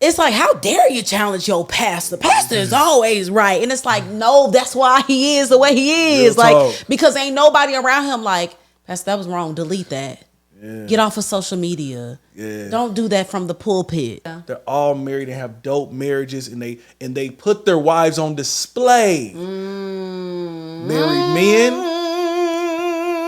it's like, how dare you challenge your pastor? Pastor is always right. And it's like, no, that's why he is the way he is. Real like, talk. because ain't nobody around him like, Pastor, that was wrong. Delete that. Yeah. Get off of social media. Yeah. Don't do that from the pulpit. They're all married and have dope marriages, and they put their wives on display. Married men,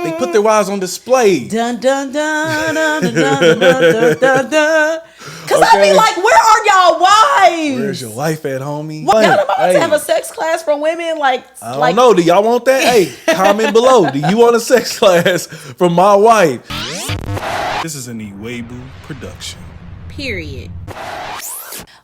they put their wives on display. Dun dun dun dun dun dun dun dun dun. Cause I be like, where are y'all wives? Where's your wife at, homie? What, y'all about Hey, to have a sex class for women? Like, I don't know. Do y'all want that? Hey, comment below. Do you want a sex class from my wife? This is an Iwebu production. Period.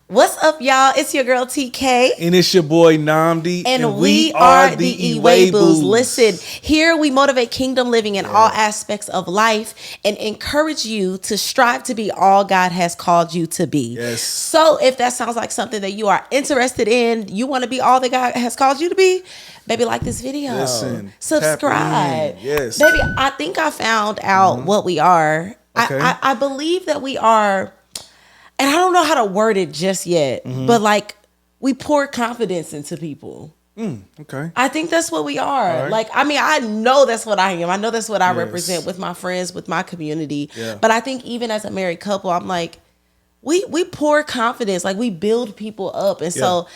What's up, y'all? It's your girl TK. And it's your boy Namdi. And we are the Iwebus. Listen, here we motivate kingdom living in all aspects of life and encourage you to strive to be all God has called you to be. Yes. So if that sounds like something that you are interested in, you want to be all that God has called you to be, baby, like this video. Listen, subscribe. tap in. Yes. Baby, I think I found out what we are. Okay. I believe that we are, and I don't know how to word it just yet, but like we pour confidence into people. Okay. I think that's what we are. right. Like, I mean, I know that's what I am. I know that's what I Yes. represent with my friends, with my community. Yeah. But I think even as a married couple, I'm like, we pour confidence, like we build people up. And so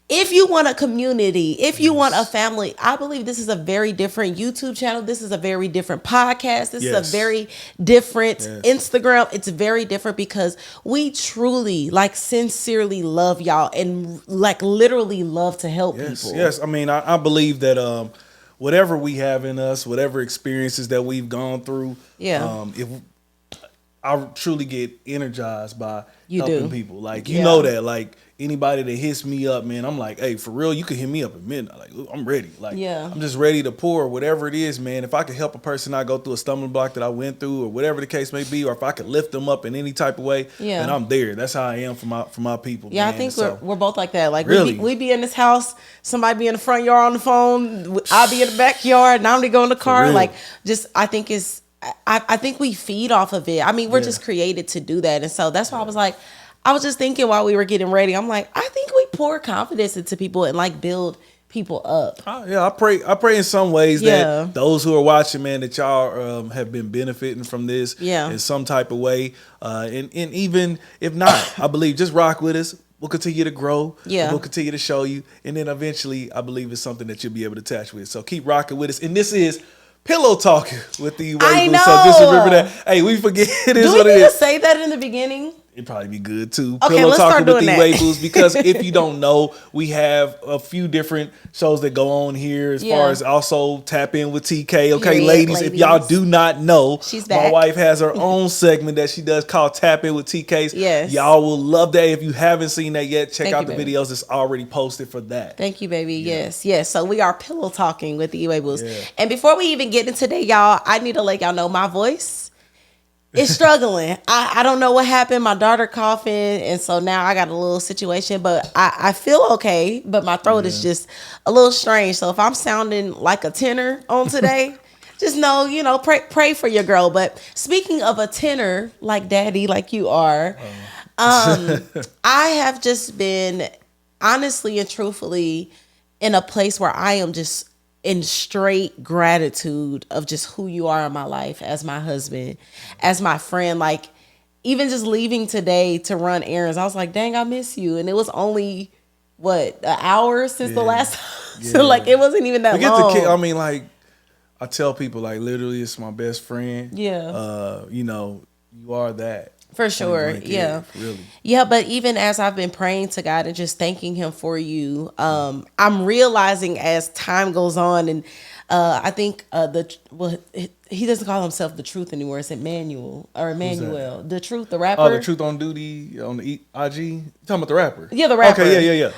if you want a community, if you want a family, I believe this is a very different YouTube channel. This is a very different podcast. This is Yes. a very different Yes. Instagram. It's very different because we truly, like, sincerely love y'all and like literally love to help Yes. people. Yes. I mean, I believe that whatever we have in us, whatever experiences that we've gone through, if I truly get energized by You helping do. people. Like, you Yeah. know that, like, anybody that hits me up, man, I'm like, hey, for real, you can hit me up at midnight. Like, I'm ready. Like, Yeah. I'm just ready to pour whatever it is, man. If I could help a person not go through a stumbling block that I went through, or whatever the case may be, or if I could lift them up in any type of way, then I'm there. That's how I am for my people. Yeah, man. I think So, we're both like that. Like, Really? we be in this house, somebody be in the front yard on the phone, I'll be in the backyard, and I'm to go in the car. real. Like, just I think it's I think we feed off of it. I mean, we're Yeah. just created to do that, and so that's why I was like, I was just thinking while we were getting ready, I'm like, I think we pour confidence into people and like build people up. Yeah, I pray in some ways Yeah. that those who are watching, man, that y'all have been benefiting from this in some type of way. And even if not, I believe just rock with us. We'll continue to grow. Yeah. We'll continue to show you. And then eventually, I believe it's something that you'll be able to attach with. So keep rocking with us. And this is Pillow Talking with the I Iwebus. know. So just remember that. Hey, we forget it is Do we what it need to is. say that in the beginning? It'd probably be good too. Okay, Pillow let's Talking start with the doing that. Iwebus, because if you don't know, we have a few different shows that go on here as far as also tap in with TK. Okay, Period, ladies, if y'all do not know, She's my back. wife has her own segment that she does called Tap In with TKs. Yes. Y'all will love that. If you haven't seen that yet, check Thank out you, the baby. videos that's already posted for that. Thank you, baby. Yes, yes. So we are pillow talking with the Iwebus. Yeah. And before we even get into today, y'all, I need to let y'all know my voice is struggling. I don't know what happened. My daughter coughing, and so now I got a little situation, but I feel okay, but my throat is just a little strange. So if I'm sounding like a tenor on today, just know, pray for your girl. But speaking of a tenor, like daddy, like you are, I have just been honestly and truthfully in a place where I am just in straight gratitude of just who you are in my life as my husband, as my friend. Like, even just leaving today to run errands, I was like, dang, I miss you. And it was only, an hour since the last time? So, like, it wasn't even that long. I mean, like, I tell people, like, literally, it's my best friend. Yeah. You are that. For sure. Blank, Yeah. Really. Yeah, but even as I've been praying to God and just thanking him for you, I'm realizing as time goes on, and I think he doesn't call himself the Truth anymore. It's Emmanuel. The Truth, the rapper. Oh, the Truth on Duty on the IG. You talking about the rapper? Yeah, the rapper. Okay, yeah.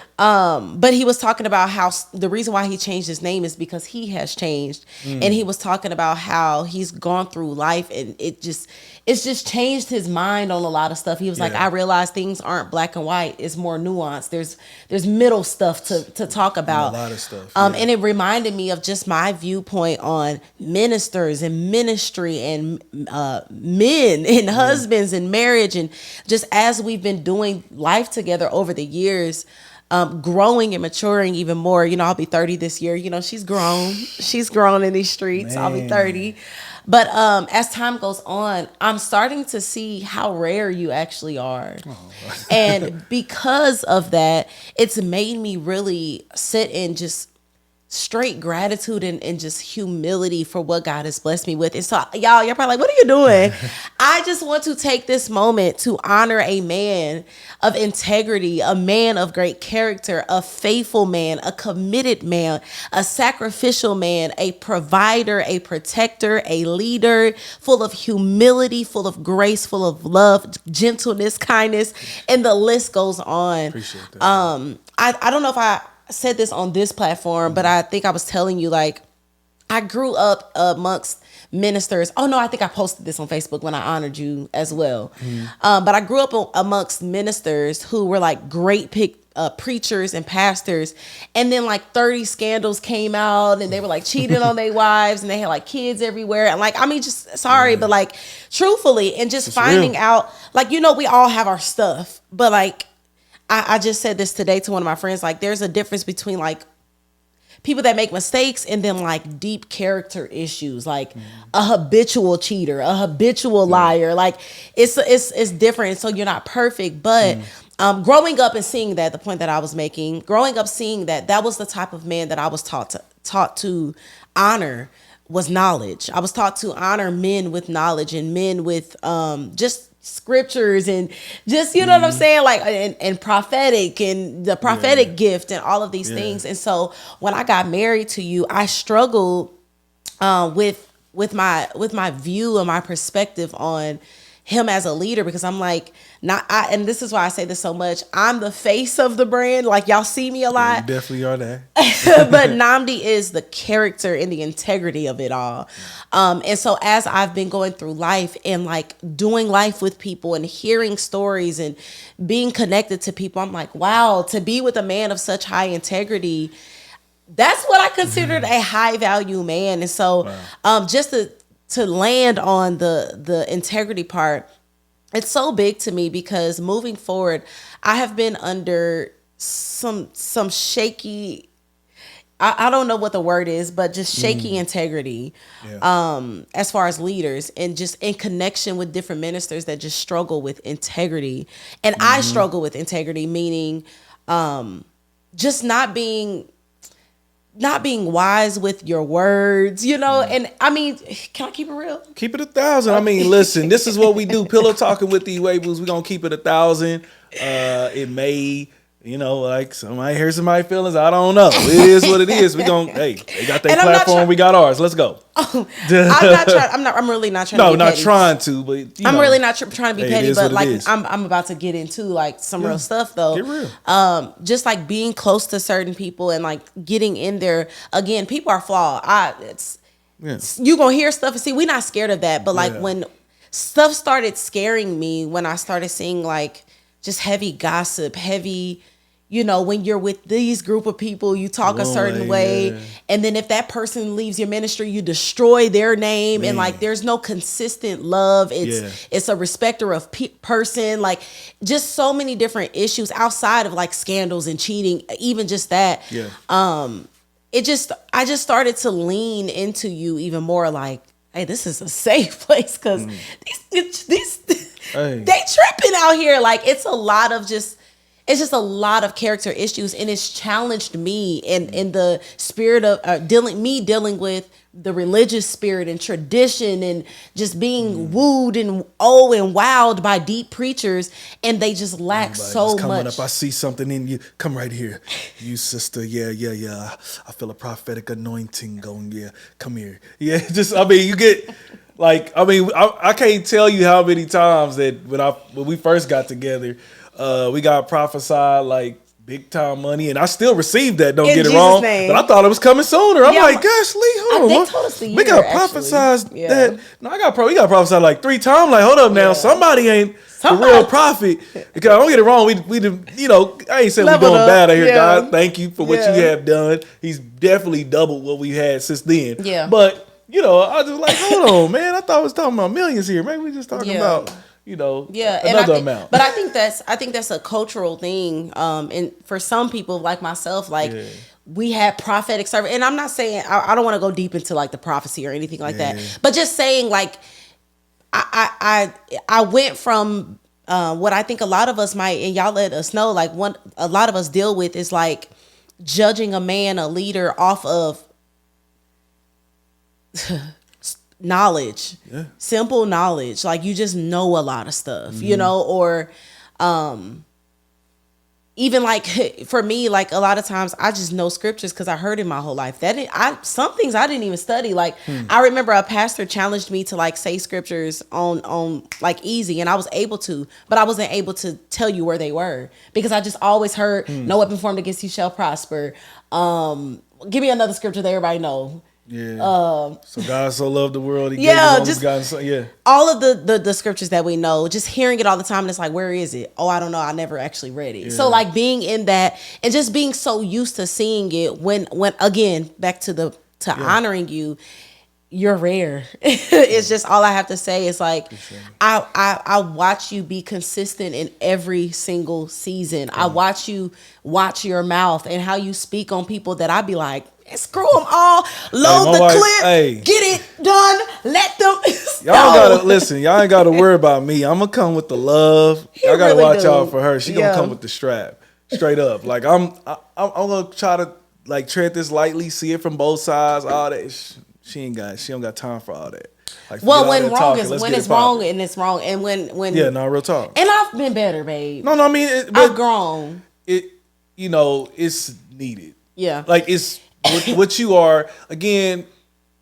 But he was talking about how the reason why he changed his name is because he has changed. And he was talking about how he's gone through life, and it's just changed his mind on a lot of stuff. He was like, I realize things aren't black and white. It's more nuanced. There's middle stuff to talk about. A lot of stuff. And it reminded me of just my viewpoint on ministers and ministry and men and husbands and marriage, and just as we've been doing life together over the years, growing and maturing even more. You know, I'll be 30 this year. You know, she's grown. She's grown in these streets. I'll be 30. But as time goes on, I'm starting to see how rare you actually are. Oh. And because of that, it's made me really sit and just straight gratitude and just humility for what God has blessed me with. And so y'all probably like, what are you doing? I just want to take this moment to honor a man of integrity, a man of great character, a faithful man, a committed man, a sacrificial man, a provider, a protector, a leader, full of humility, full of grace, full of love, gentleness, kindness, and the list goes on. Appreciate that. I don't know if I said this on this platform, but I think I was telling you, like, I grew up amongst ministers. Oh no, I think I posted this on Facebook when I honored you as well. But I grew up amongst ministers who were like great preachers and pastors, and then like 30 scandals came out, and they were like cheating on their wives, and they had like kids everywhere, and like, I mean, just sorry, but like truthfully, and just finding out, like, you know, we all have our stuff, but like, I just said this today to one of my friends, like, there's a difference between like people that make mistakes and then like deep character issues, like a habitual cheater, a habitual liar. Like it's different. So you're not perfect, but growing up and seeing that, the point that I was making, growing up seeing that was the type of man that I was taught to honor, was knowledge. I was taught to honor men with knowledge and men with just scriptures and just, you know what I'm saying, like, and prophetic and the prophetic gift and all of these things. And so when I got married to you, I struggled with my view and my perspective on him as a leader, because I'm like, and this is why I say this so much, I'm the face of the brand. Like, y'all see me a lot. You definitely are that. But Nnamdi is the character and the integrity of it all. And so as I've been going through life and like doing life with people and hearing stories and being connected to people, I'm like, wow, to be with a man of such high integrity, that's what I considered a high value man. And so just to land on the integrity part, it's so big to me, because moving forward, I have been under some shaky, I don't know what the word is, but just shaky integrity as far as leaders, and just in connection with different ministers that just struggle with integrity. And I struggle with integrity, meaning just not being wise with your words, you know. And I mean, can I keep it real? Keep it 1,000. I mean, listen, this is what we do. Pillow talking with the Weebles. We're gonna keep it 1,000. It may, you know, like somebody hear somebody feelings. I don't know. It is what it is. We gonna, hey, they got their platform. We got ours. Let's go. I'm not trying. I'm really not trying. No, to be not petty. Trying to, but I'm really not trying to be petty. But like, is. I'm about to get into like some real stuff though. Get real. Just like being close to certain people and like getting in there. Again, people are flawed. You gonna hear stuff and see. We're not scared of that. But like when stuff started scaring me, when I started seeing like just heavy gossip, heavy. You know, when you're with these group of people, you talk a certain way. And then if that person leaves your ministry, you destroy their name. And like, there's no consistent love. It's a respecter of person. Like, just so many different issues outside of like scandals and cheating, even just that. I just started to lean into you even more, like, hey, this is a safe place, because they tripping out here. Like, it's just a lot of character issues, and it's challenged me in the spirit of dealing with the religious spirit and tradition, and just being wooed and wowed by deep preachers, and they just lack so much. Up, I see something in you. Come right here, you sister. Yeah. I feel a prophetic anointing going. Yeah, come here. Yeah, just, I mean, you get. Like, I mean, I can't tell you how many times that when we first got together, we got prophesied like big time money, and I still received that. Don't In get it Jesus' wrong, name. but I thought it was coming sooner. I'm Yeah, like, gosh, Lee, hold on. they told us the we year, got actually. prophesized Yeah. that. No, we got prophesied like 3 times. Like, hold up now, Yeah. somebody ain't Somebody- the real prophet. Because don't get it wrong, we did, you know, I ain't saying we're Leveled doing up. bad out here, Yeah. God. Thank you for what you Yeah. have done. He's definitely doubled what we had since then. Yeah. But you know, I was just like, hold on, man. I thought I was talking about millions here. Maybe we just talking Yeah. about, you know, Yeah, another and amount. But I think that's a cultural thing. And for some people like myself, like Yeah. we had prophetic service. And I'm not saying I don't want to go deep into like the prophecy or anything like that. Yeah. But just saying like I went from what I think a lot of us might, and y'all let us know, like a lot of us deal with is like judging a man, a leader off of knowledge, simple knowledge. Like you just know a lot of stuff, you know, or even like for me, like a lot of times I just know scriptures because I heard it my whole life. Some things I didn't even study. Like I remember a pastor challenged me to like say scriptures on like easy, and I was able to, but I wasn't able to tell you where they were because I just always heard no weapon formed against you shall prosper. Give me another scripture that everybody know. Yeah. So God so loved the world, he Yeah, gave his just- only begotten son. Yeah. All of the scriptures that we know, just hearing it all the time, and it's like, where is it? Oh, I don't know. I never actually read it. So like being in that and just being so used to seeing it when again, back to honoring you, you're rare. It's just all I have to say is like I watch you be consistent in every single season. I watch you watch your mouth and how you speak on people that I be like, screw them all, load my the wife- clip, hey. get it done, let them. Y'all gotta listen. Y'all ain't gotta worry about me. I'm gonna come with the love. Y'all gotta really watch do. out for her. She gonna Yeah. come with the strap, straight up. Like I'm gonna try to like tread this lightly, see it from both sides. All that. She don't got time for all that. Like, Well, forget all when that wrong talking. is Let's when get it's it poppin'. wrong and it's wrong, and when Yeah, no, real talk. and I've been better, babe. No, I mean, I've grown. you know, it's needed. Yeah. Like it's what you are. Again,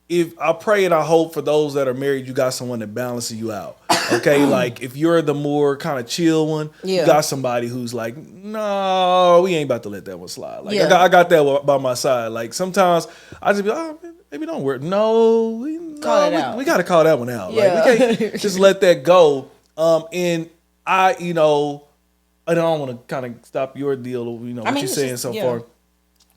if I pray and I hope for those that are married, you got someone that balances you out. Okay, like if you're the more kind of chill one, Yeah. you got somebody who's like, no, we ain't about to let that one slide. Like Yeah. I got that by my side. Like sometimes I just be, oh, man, maybe don't worry. No, Call it out. we got to call that one out. Yeah. Like we can't just let that go. And I, you know, I don't want to kind of stop your deal. You know what mean, you're it's saying just- so yeah. far.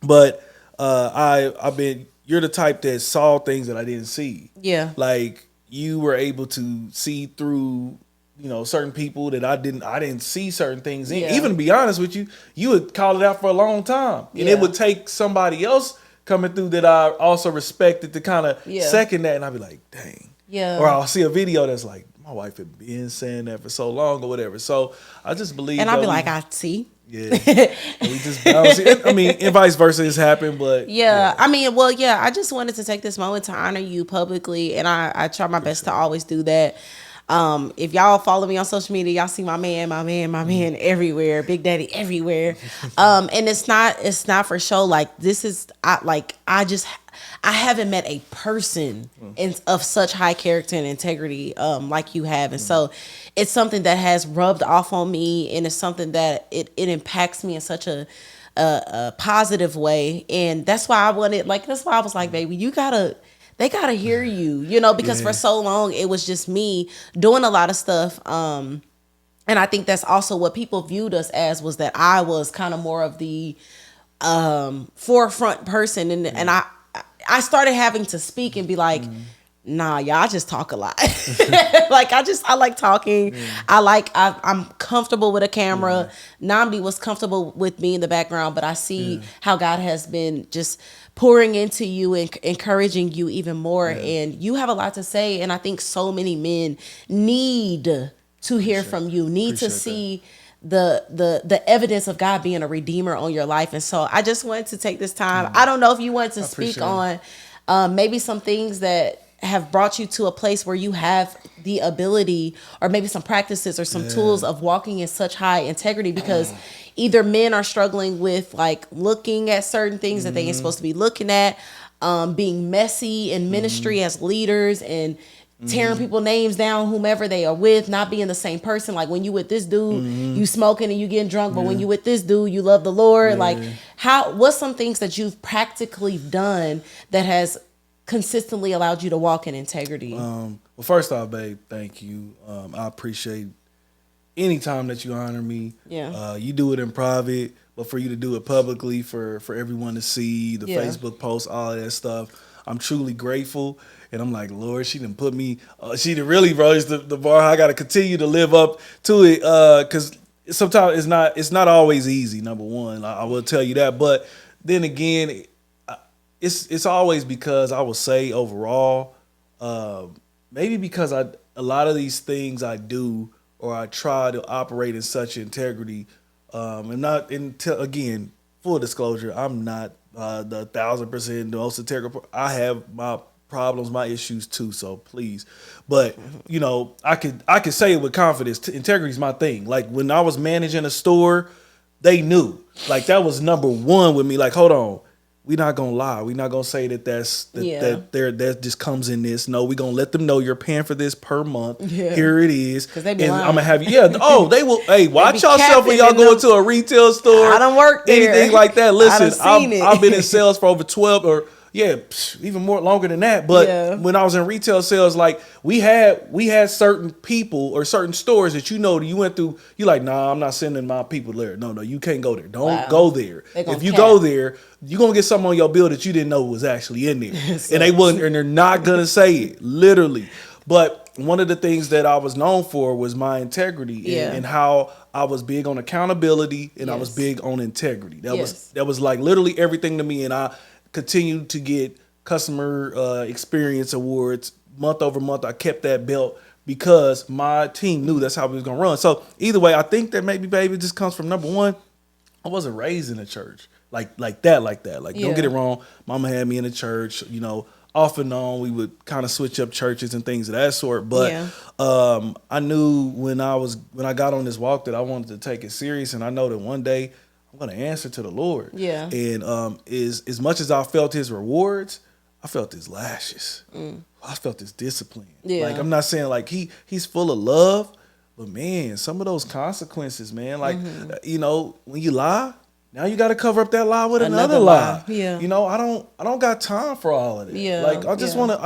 But I've been. You're the type that saw things that I didn't see. Yeah. Like you were able to see through, you know, certain people that I didn't see certain things in. Yeah. Even to be honest with you, you would call it out for a long time, and Yeah. it would take somebody else coming through that I also respected to kind of Yeah. second that, and I'd be like, dang. Yeah. Or I'll see a video that's like, my wife had been saying that for so long or whatever. So I just believe. And I'll that be we- like, I see. yeah, and we just balance it. I mean, and vice versa has happened, but Yeah. I mean, well, yeah, I just wanted to take this moment to honor you publicly, and I try my best to always do that. If y'all follow me on social media, y'all see my man everywhere, Big Daddy everywhere. And it's not for show. Like this is I haven't met a person of such high character and integrity like you have, and so it's something that has rubbed off on me, and it's something that it impacts me in such a positive way, and that's why I wanted, like, that's why I was like, baby, they gotta hear you, you know, because for so long it was just me doing a lot of stuff, and I think that's also what people viewed us as, was that I was kind of more of the forefront person, and I started having to speak and be like, nah, y'all, I just talk a lot. Like I like talking. I'm comfortable with a camera. Namdi was comfortable with me in the background, but I see how God has been just pouring into you and encouraging you even more. And you have a lot to say. And I think so many men need to hear from you, need to see the evidence of God being a redeemer on your life. And so I just wanted to take this time. I don't know if you wanted to speak on maybe some things that have brought you to a place where you have the ability, or maybe some practices or some tools of walking in such high integrity, because either men are struggling with like looking at certain things that they ain't supposed to be looking at, being messy in ministry as leaders, and tearing people names down, whomever they are with, not being the same person. Like when you with this dude, you smoking and you getting drunk, but when you with this dude, you love the Lord. Like what's some things that you've practically done that has consistently allowed you to walk in integrity? Well, first off, babe, thank you. I appreciate any time that you honor me. Yeah. You do it in private, but for you to do it publicly for everyone to see, the Facebook posts, all of that stuff, I'm truly grateful. And I'm like, Lord, she done put me, she done really raised the bar. I got to continue to live up to it, because sometimes it's not always easy. Number one, I will tell you that. But then again, it's always because I would say overall, maybe because a lot of these things I do or I try to operate in such integrity, and not until again, full disclosure, I'm not the 1,000% the most integral. I have my problems, my issues too. So please, but you know, I could say it with confidence. Integrity is my thing. Like when I was managing a store, they knew. Like that was number one with me. Like, hold on, we not gonna lie. We not gonna say that just comes in this. No, we gonna let them know you're paying for this per month. Yeah. Here it is. Because they be and lying. I'm gonna have you. Yeah. Oh, they will. Hey, watch yourself when y'all go into a retail store. I don't work there. Anything like that. Listen, I've been in sales for over 12 or even more longer than that. But when I was in retail sales, like we had certain people or certain stores that you went through. You like, nah, I'm not sending my people there. No, you can't go there. Don't go there. If you go there, you're gonna get something on your bill that you didn't know was actually in there, and they're not gonna say it literally. But one of the things that I was known for was my integrity and how I was big on accountability and I was big on integrity. That was like literally everything to me, and I continue to get customer experience awards month over month. I kept that belt because my team knew that's how we was gonna run. So either way, I think that maybe, baby, just comes from number one. I wasn't raised in a church like that. Like don't get it wrong. Mama had me in a church. You know, off and on we would kind of switch up churches and things of that sort. But I knew when I got on this walk that I wanted to take it serious, and I know that one day I'm gonna answer to the Lord. Yeah. And as much as I felt his rewards, I felt his lashes. I felt his discipline. Yeah. Like I'm not saying like he's full of love, but man, some of those consequences, man. Like you know, when you lie, now you got to cover up that lie with another lie. Yeah. You know, I don't got time for all of it. Yeah. Like I just wanna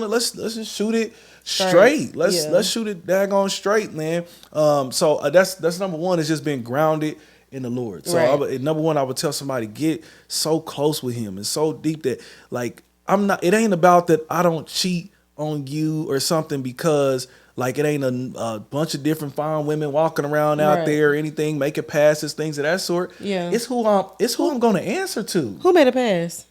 let's just shoot it straight. Let's shoot it daggone straight, man. So that's number one. Is just being grounded in the Lord. So number one, I would tell somebody, get so close with him and so deep that like it ain't about that I don't cheat on you or something because like it ain't a bunch of different fine women walking around out there or anything, making passes, things of that sort. Yeah. It's who I'm gonna answer to. Who made a pass?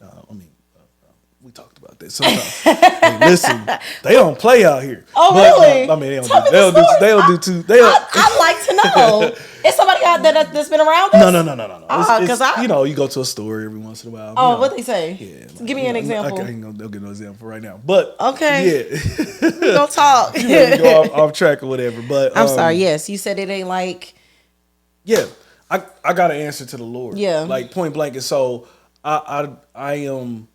We talked about that sometimes. Hey, listen, they don't play out here. Oh, really? I mean, they don't do too. I'd like to know. Is somebody out there that's been around us? No. Because you know, you go to a store every once in a while. Oh, what they say? Yeah. Give me an example. I ain't gonna get no example right now. But okay. Yeah. We gonna talk. You ready to go off track or whatever. But I'm sorry. Yes, you said it ain't like. Yeah, I got an answer to the Lord. Yeah. Like point blank. And so I am.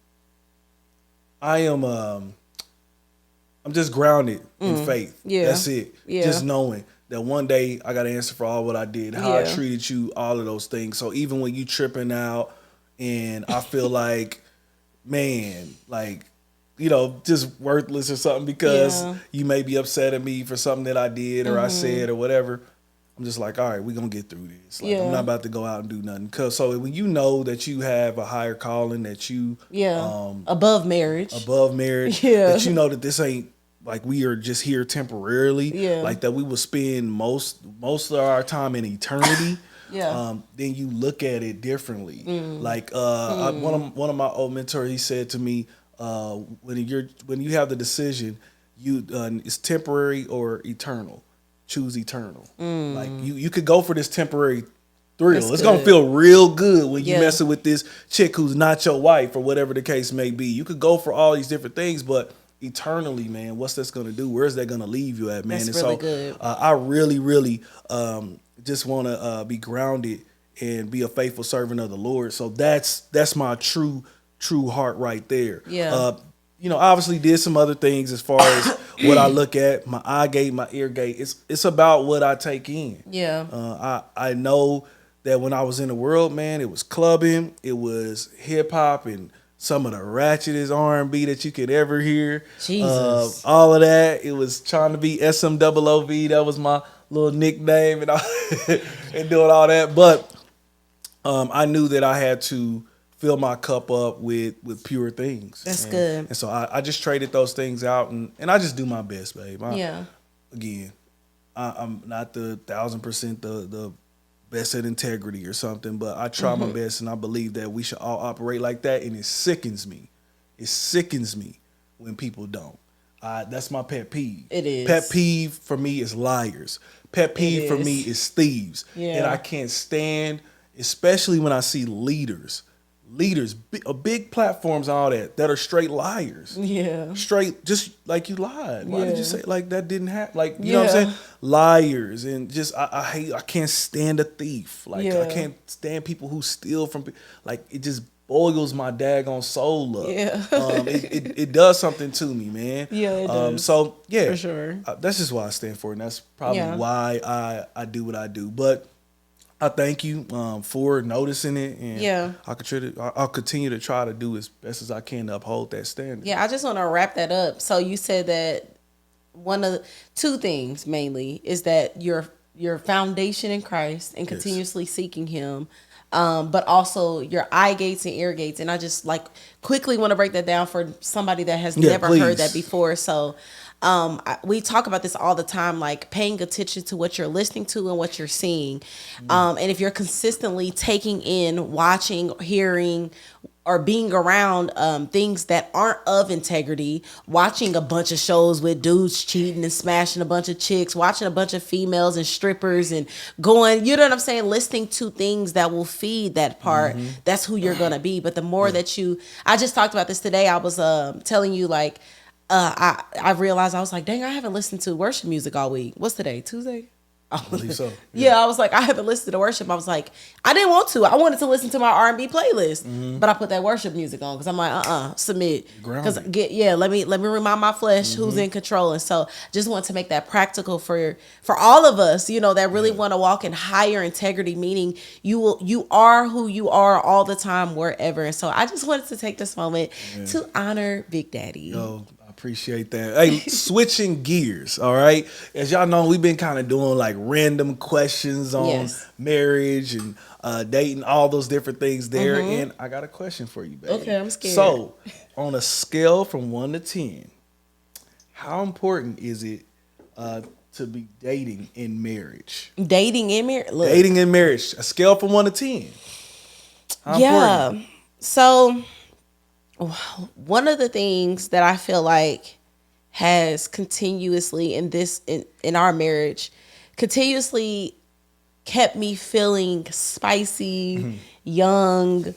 I'm just grounded in faith. Yeah. That's it. Yeah. Just knowing that one day I got to answer for all what I did, how I treated you, all of those things. So even when you tripping out and I feel like, man, like, you know, just worthless or something because you may be upset at me for something that I did or I said or whatever, I'm just like, all right, we're going to get through this. Like, I'm not about to go out and do nothing. So when you know that you have a higher calling, that you... above marriage. That you know that this ain't like we are just here temporarily. Yeah. Like that we will spend most of our time in eternity. Then you look at it differently. Like one of my old mentors, he said to me, when you have the decision, it's temporary or eternal. Choose eternal. Like you could go for this temporary thrill. It's gonna feel real good when you messing with this chick who's not your wife or whatever the case may be. You could go for all these different things, but eternally, man, what's that's gonna do? Where's that gonna leave you at, man? That's really good. I really just want to be grounded and be a faithful servant of the Lord. So that's my true heart right there. Yeah. You know, obviously did some other things as far as what I look at, my eye gate, my ear gate. It's about what I take in. Yeah. I know that when I was in the world, man, it was clubbing, it was hip hop, and some of the ratchetest R&B that you could ever hear. Jesus. All of that. It was trying to be SMOOV. That was my little nickname, and and doing all that. But I knew that I had to fill my cup up with pure things. That's good. And so I just traded those things out, and I just do my best, babe. Again, I'm not the 1000% the best at integrity or something, but I try my best, and I believe that we should all operate like that. And it sickens me. It sickens me when people don't. That's my pet peeve. It is. Pet peeve for me is liars. Pet peeve for me is thieves. Yeah. And I can't stand, especially when I see leaders, big platforms and all that are straight liars. Yeah. Straight, just like you lied. Why did you say like that didn't happen? Like, you Yeah. know what I'm saying? Liars. And just, I can't stand a thief. Like, Yeah. I can't stand people who steal from people. Like, it just boils my daggone soul up. Yeah. It does something to me, man. Yeah, it does. So, yeah. For sure. That's just what I stand for. And that's probably Yeah. why I do what I do. But I thank you for noticing it, and Yeah. I'll continue to try to do as best as I can to uphold that standard. Yeah, I just want to wrap that up. So you said that one of the two things mainly is that your foundation in Christ and continuously seeking Him, but also your eye gates and ear gates. And I just like quickly want to break that down for somebody that has never please. heard that before. So we talk about this all the time, like paying attention to what you're listening to and what you're seeing. And if you're consistently taking in, watching, hearing, or being around things that aren't of integrity, watching a bunch of shows with dudes cheating and smashing a bunch of chicks, watching a bunch of females and strippers and going, you know what I'm saying? Listening to things that will feed that part, that's who you're going to be. But the more that I just talked about this today. I was telling you like, I realized I was like, dang, I haven't listened to worship music all week. What's today? Tuesday? I believe so. Yeah, I was like, I haven't listened to worship. I was like, I didn't want to. I wanted to listen to my R&B playlist, but I put that worship music on because I'm like, submit. Because let me remind my flesh who's in control. And so, just want to make that practical for all of us, you know, that really want to walk in higher integrity. Meaning, you are who you are all the time, wherever. And so, I just wanted to take this moment to honor Big Daddy. Yo, appreciate that. Hey, switching gears, all right? As y'all know, we've been kind of doing like random questions on marriage and dating, all those different things there. And I got a question for you, baby. Okay, I'm scared. So, on a scale from 1 to 10, how important is it to be dating in marriage? Dating in marriage? Dating in marriage, a scale from 1 to 10. How important? So one of the things that I feel like has continuously in our marriage continuously kept me feeling spicy, young,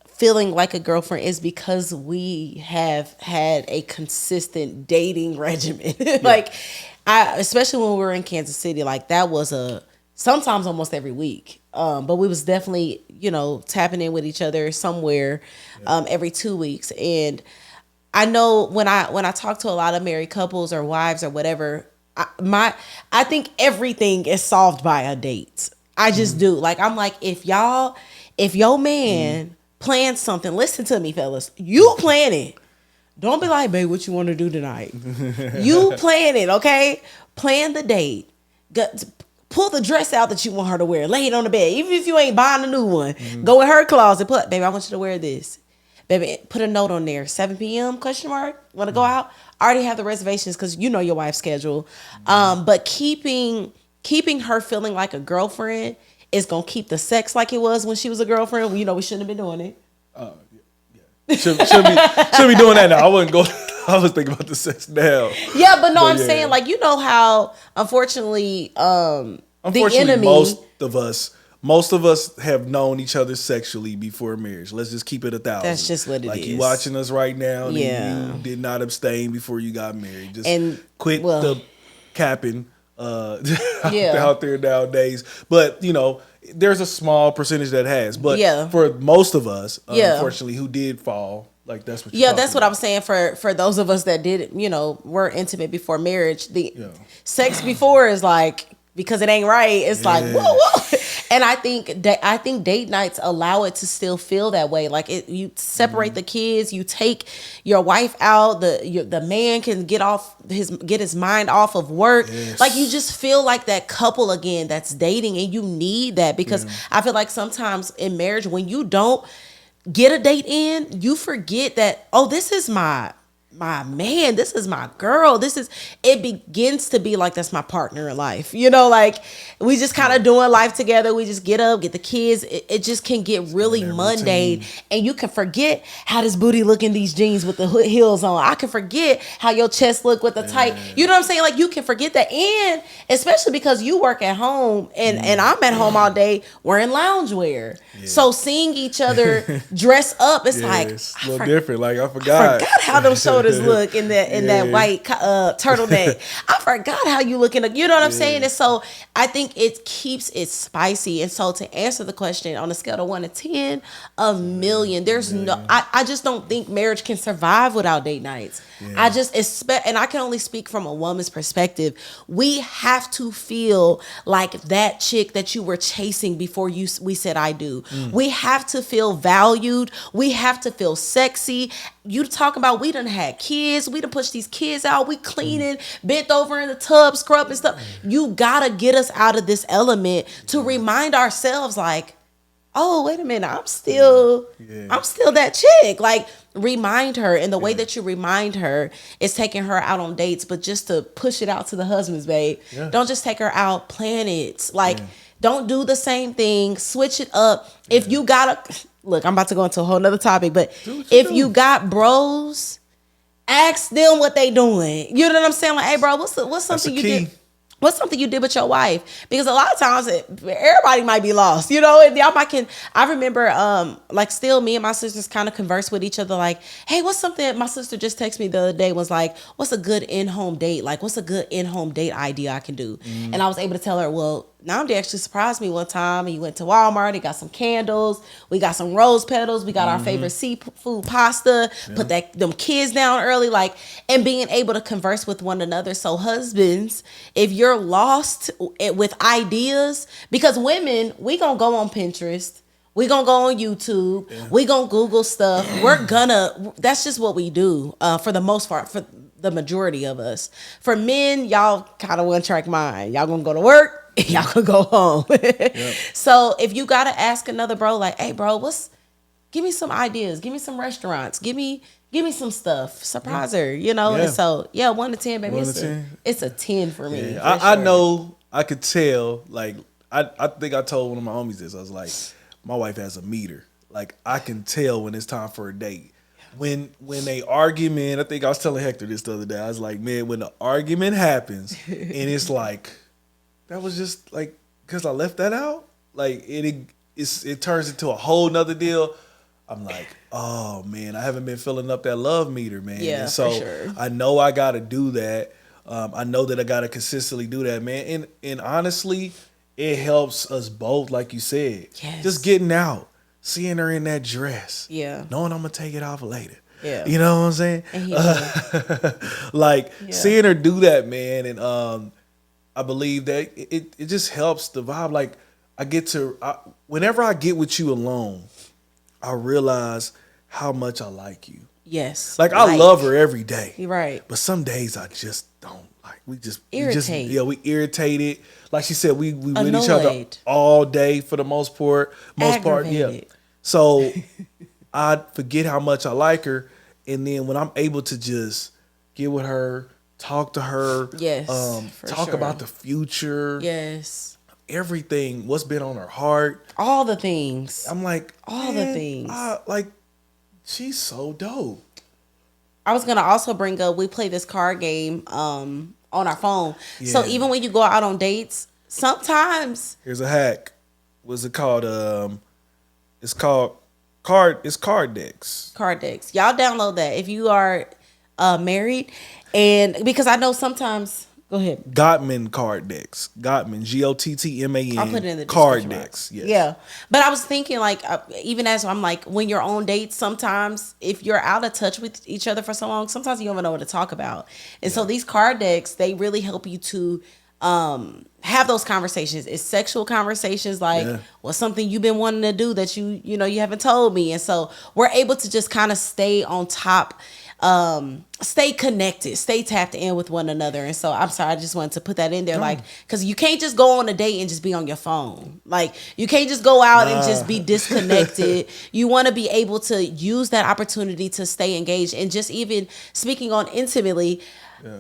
feeling like a girlfriend is because we have had a consistent dating regimen. Like especially when we were in Kansas City, like that was sometimes almost every week. But we was definitely, you know, tapping in with each other somewhere every 2 weeks. And I know when I talk to a lot of married couples or wives or whatever, I think everything is solved by a date. I just do. Like, I'm like, if your man plans something, listen to me, fellas. You plan it. Don't be like, babe, what you want to do tonight? You plan it, okay? Plan the date. Pull the dress out that you want her to wear. Lay it on the bed. Even if you ain't buying a new one. Go in her closet. Baby, I want you to wear this. Baby, put a note on there. 7 p.m. ? Want to go out? I already have the reservations because you know your wife's schedule. But keeping her feeling like a girlfriend is going to keep the sex like it was when she was a girlfriend. You know, we shouldn't have been doing it. Should be doing that now. I wouldn't go. I was thinking about the sex now. Yeah, but I'm saying, like, you know how unfortunately the enemy, most of us have known each other sexually before marriage. Let's just keep it 1,000. That's just what it is. Like, you watching us right now, and Yeah. you did not abstain before you got married. Just quit well, the capping out there nowadays. But, you know, there's a small percentage that has. But for most of us, unfortunately, who did fall Like that's what you're Yeah, talking that's what about. I'm saying for those of us that did, were intimate before marriage. The sex before is like, because it ain't right. It's like whoa, whoa. And I think date nights allow it to still feel that way. Like you separate the kids, you take your wife out, the man can get his mind off of work. Yes. Like you just feel like that couple again that's dating, and you need that because I feel like sometimes in marriage when you don't get a date in, you forget that, oh, this is my man, this is my girl, it begins to be like that's my partner in life, like we just kind of doing life together, we just get up, get the kids, it just can get really mundane, and you can forget how this booty look in these jeans with the heels on. I can forget how your chest look with the tight, you know what I'm saying, like you can forget that, and especially because you work at home and I'm at home all day wearing loungewear, so seeing each other dress up, it's like it's a little different. Like I forgot how them shoulders look in that white turtleneck. I forgot how you look in the, you know what I'm saying? And so I think it keeps it spicy. And so to answer the question on a scale of 1 to 10, a million. There's no, I just don't think marriage can survive without date nights. I just expect, and I can only speak from a woman's perspective. We have to feel like that chick that you were chasing before we said I do. We have to feel valued. We have to feel sexy. You talk about we done had kids, we done pushed these kids out, we cleaning, bent over in the tub, scrubbing stuff. You gotta get us out of this element to remind ourselves like, oh, wait a minute, I'm still that chick. Like remind her, and the way that you remind her is taking her out on dates, but just to push it out to the husbands, babe. Don't just take her out, plan it. Like don't do the same thing, switch it up. If you gotta look, I'm about to go into a whole nother topic, but if you got bros, ask them what they doing. You know what I'm saying? Like, hey, bro, what's something you did? What's something you did with your wife? Because a lot of times everybody might be lost, and y'all I remember, like still me and my sisters kind of converse with each other like, hey, what's something, my sister just texted me the other day, was like, what's a good in-home date? Like, what's a good in-home date idea I can do? And I was able to tell her, well, Namdi actually surprised me one time. He went to Walmart. He got some candles. We got some rose petals. We got our favorite seafood pasta. Put them kids down early, like, and being able to converse with one another. So husbands, if you're lost with ideas, because women, we gonna go on Pinterest. We gonna go on YouTube. We gonna Google stuff. That's just what we do for the most part, for the majority of us. For men, y'all kind of one track mind. Y'all gonna go to work. Y'all can go home. So if you gotta ask another bro, like, hey bro, give me some ideas, give me some restaurants, give me some stuff, surprise her, And so 1 to 10, baby, it's a 10 for me. Yeah. I know, I could tell, like, I think I told one of my homies this. I was like, my wife has a meter. Like, I can tell when it's time for a date. When they argument, I think I was telling Hector this the other day. I was like, man, when the argument happens and it's like, that was just like, because I left that out, like it turns into a whole nother deal. I'm like, oh man, I haven't been filling up that love meter, man. Yeah, and so for sure. I know I got to do that. I know that I got to consistently do that, man. And honestly, it helps us both, like you said. Yes. Just getting out, seeing her in that dress, knowing I'm gonna take it off later. Yeah. You know what I'm saying? Like seeing her do that, man, and I believe that it just helps the vibe. Like whenever I get with you alone, I realize how much I like you. Yes. Like I love her every day. You're right. But some days I just don't like. We irritate. We irritated. Like she said, we with each other all day for the most part. Yeah. So I forget how much I like her, and then when I'm able to just get with her, talk to her, talk about the future, everything, what's been on her heart, all the things. I'm like, all the things. Like, she's so dope. I was gonna also bring up, we play this card game on our phone. Yeah. So even when you go out on dates, sometimes here's a hack. What's it called? It's called card decks. Card decks. Y'all download that if you are married, and because I know sometimes Go ahead. Gottman card decks. Gottman, Gottman, I'll put it in the card description decks. box. Yes. Yeah, but I was thinking like, even as I'm like, when you're on dates, sometimes if you're out of touch with each other for so long, sometimes you don't even know what to talk about. And so these card decks, they really help you to have those conversations. It's sexual conversations, like what's something you've been wanting to do that you know you haven't told me. And so we're able to just kind of stay on top, stay connected, stay tapped in with one another. And so I'm sorry, I just wanted to put that in there, like, because you can't just go on a date and just be on your phone. Like, you can't just go out and just be disconnected. You want to be able to use that opportunity to stay engaged. And just even speaking on intimately,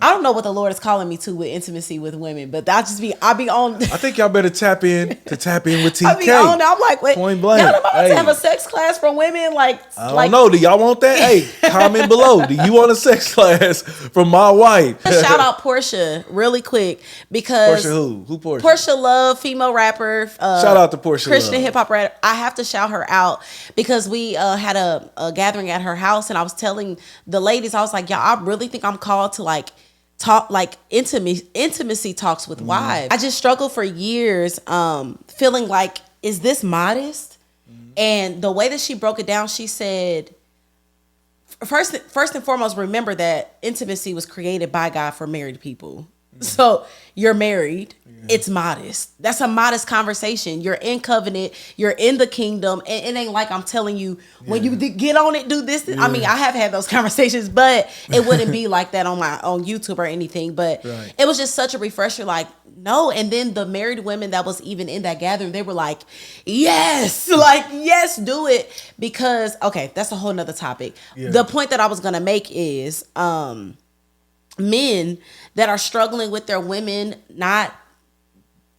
I don't know what the Lord is calling me to with intimacy with women, but I'll be on. I think y'all better tap in with TK. I be on. I'm like, wait, point blank. y'all about to have a sex class for women? Like, I don't know. Do y'all want that? Hey, comment below. Do you want a sex class from my wife? Shout out Portia really quick, because Portia who? Who Portia? Portia Love, female rapper. Shout out to Portia Christian Love. hip hop rapper. I have to shout her out because we had a gathering at her house, and I was telling the ladies, I was like, y'all, I really think I'm called to like talk like intimacy talks with wives. I just struggled for years, feeling like, is this modest? And the way that she broke it down, she said, first and foremost, remember that intimacy was created by God for married people. So you're married. It's modest. That's a modest conversation. You're in covenant. You're in the kingdom. And it ain't like I'm telling you, when you get on it, do this. I mean, I have had those conversations, but it wouldn't be like that on YouTube or anything. But it was just such a refresher. Like, no. And then the married women that was even in that gathering, they were like, yes, do it. Because, okay, that's a whole nother topic. The point that I was going to make is, men that are struggling with their women not,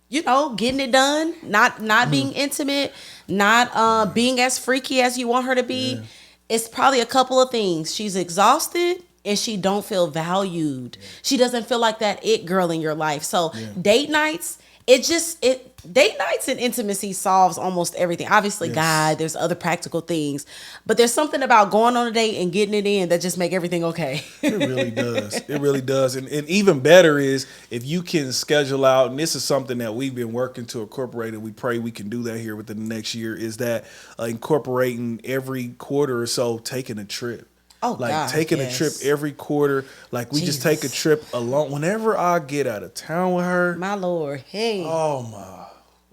getting it done, not being intimate, not being as freaky as you want her to be. It's probably a couple of things. She's exhausted and she don't feel valued. She doesn't feel like that it girl in your life. So date nights, date nights and intimacy solves almost everything. Obviously, God, there's other practical things, but there's something about going on a date and getting it in that just make everything okay. It really does. It really does. And even better is if you can schedule out, and this is something that we've been working to incorporate, and we pray we can do that here within the next year, is that incorporating every quarter or so, taking a trip. Oh, like God, taking a trip every quarter. Like we just take a trip alone. Whenever I get out of town with her, my Lord, hey, oh my,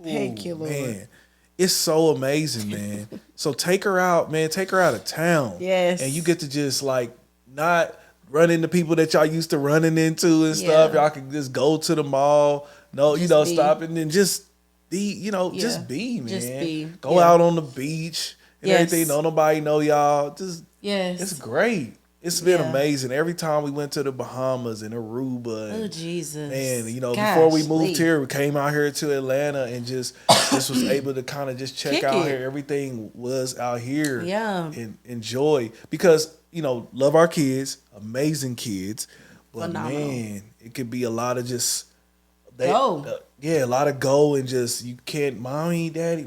thank you, Lord, man, it's so amazing, man. So take her out, man. Take her out of town, yes, and you get to just like not run into people that y'all used to running into and stuff. Y'all can just go to the mall, stop and then just be, just be, man. Just be. Go out on the beach and everything. Don't nobody know y'all. Just. Yes. It's great. It's been amazing. Every time we went to the Bahamas and Aruba. Oh, Jesus. And, before we moved here, we came out here to Atlanta and just was able to kind of just check out here. Everything was out here. Yeah. And enjoy. Because, love our kids, amazing kids. But, man, it could be a lot of just... a lot of go and just you can't mommy daddy.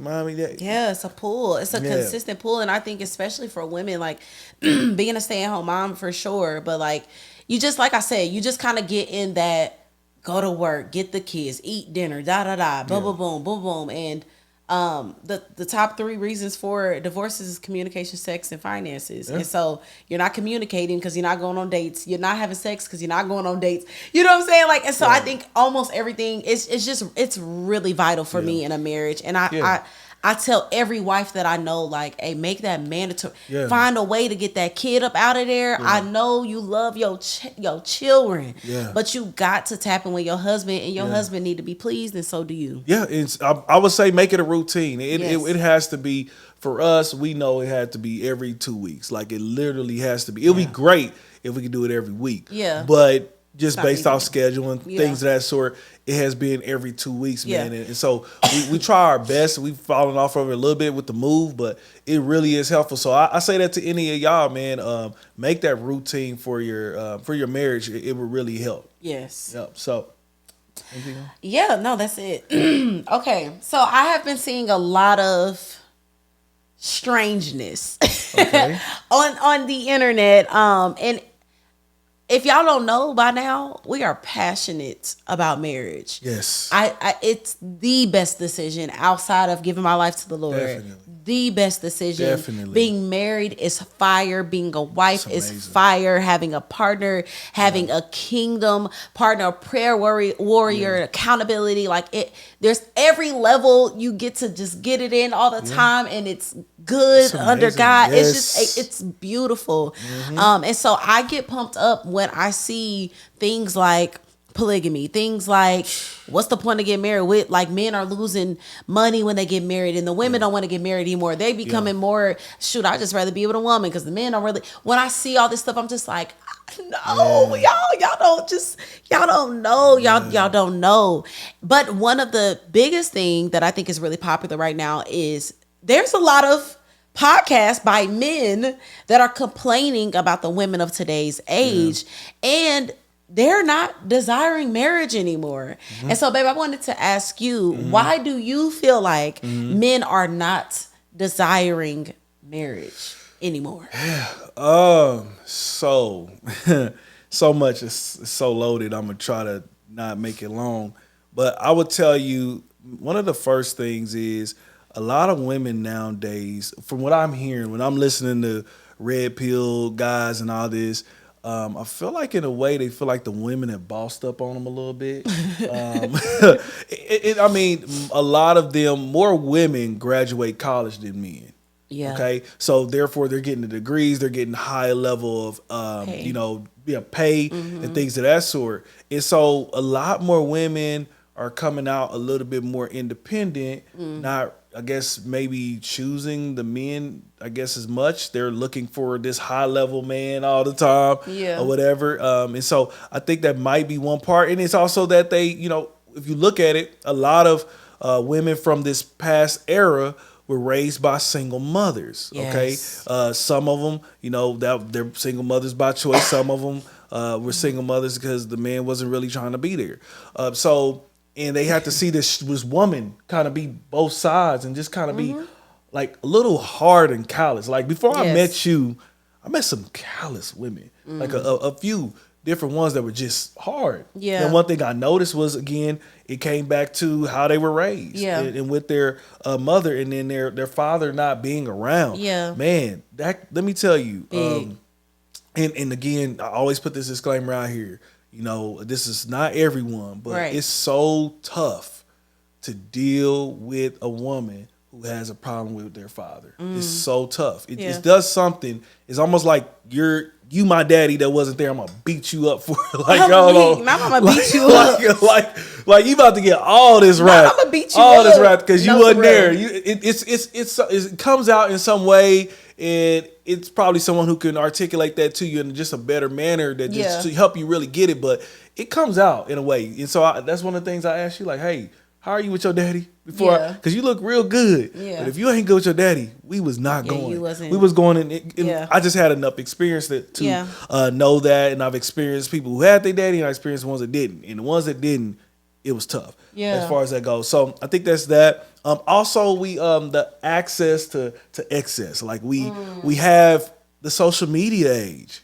Yeah, it's a pull. It's a consistent pull, and I think especially for women, like being a stay-at-home mom for sure, but like you just, like I said, you just kind of get in that, go to work, get the kids, eat dinner, boom, boom, boom, boom, boom, and the top 3 reasons for divorces is communication, sex, and finances. And so you're not communicating because you're not going on dates. You're not having sex because you're not going on dates. You know what I'm saying? Like, and so I think almost everything it's really vital for me in a marriage. And I tell every wife that I know, like, hey, make that mandatory. Find a way to get that kid up out of there. I know you love your children, but you got to tap in with your husband, and your husband need to be pleased, and so do you. Yeah, I would say make it a routine. It has to be, for us, we know it had to be every 2 weeks. Like, it literally has to be. It'll be great if we could do it every week. Yeah. But just based off scheduling, things of that sort, it has been every 2 weeks, man. And so we try our best. We've fallen off of it a little bit with the move, but it really is helpful. So I say that to any of y'all, man. Make that routine for your marriage. It will really help. Yes. Yep. So. Yeah, no, that's it. Okay, so I have been seeing a lot of strangeness on the internet, and if y'all don't know by now, we are passionate about marriage. Yes. It's the best decision outside of giving my life to the Lord. Definitely. The best decision. Definitely. Being married is fire. Being a wife It's is amazing. fire. Having a partner, having a kingdom partner, a prayer warrior, accountability. Like there's every level you get to just get it in all the time, and it's good It's under amazing. God. Yes. It's just it's beautiful. And so I get pumped up when I see things like polygamy, things like what's the point of getting married with, like men are losing money when they get married and the women don't want to get married anymore. They becoming more, shoot, I just rather be with a woman because the men don't really. When I see all this stuff, I'm just like, no, y'all don't know. Y'all don't know. But one of the biggest thing that I think is really popular right now is there's a lot of podcasts by men that are complaining about the women of today's age, and they're not desiring marriage anymore. And so, babe, I wanted to ask you, why do you feel like men are not desiring marriage anymore? So so much is so loaded. I'm gonna try to not make it long, but I would tell you one of the first things is a lot of women nowadays, from what I'm hearing when I'm listening to Red Pill guys and all this, I feel like in a way they feel like the women have bossed up on them a little bit. I mean, a lot of them, more women graduate college than men. Yeah. Okay. So therefore, they're getting the degrees, they're getting high level of, Pay. pay and things of that sort. And so a lot more women are coming out a little bit more independent, not, I guess, maybe choosing the men, I guess, as much. They're looking for this high level man all the time or whatever. And so I think that might be one part. And it's also that they, if you look at it, a lot of women from this past era were raised by single mothers. Okay. Yes. Some of them, that they're single mothers by choice. Some of them were single mothers because the man wasn't really trying to be there. And they had to see this woman kind of be both sides and just kind of be like a little hard and callous. Like before I met you, I met some callous women, like a few different ones that were just hard. Yeah. And one thing I noticed was, again, it came back to how they were raised. Yeah. And with their mother and then their father not being around. Yeah. Man, let me tell you. Big. And again, I always put this disclaimer out here. This is not everyone, but it's so tough to deal with a woman who has a problem with their father. It's so tough. It does something. It's almost like you my daddy that wasn't there. I'm gonna beat you up for it. Like, my mama beat you up. Like you about to get all this rap. I'm gonna beat you all up. this rap because you No, wasn't for there. real. It comes out in some way, and it's probably someone who can articulate that to you in just a better manner that just to help you really get it. But it comes out in a way, and so that's one of the things I asked you. Like, hey, how are you with your daddy? Because you look real good. Yeah. But if you ain't good with your daddy, we was not going. you wasn't. We was going, and I just had enough experience to know that, and I've experienced people who had their daddy, and I experienced ones that didn't, and the ones that didn't, it was tough. As far as that goes. So I think that's that. Also, we the access to excess, like we have the social media age.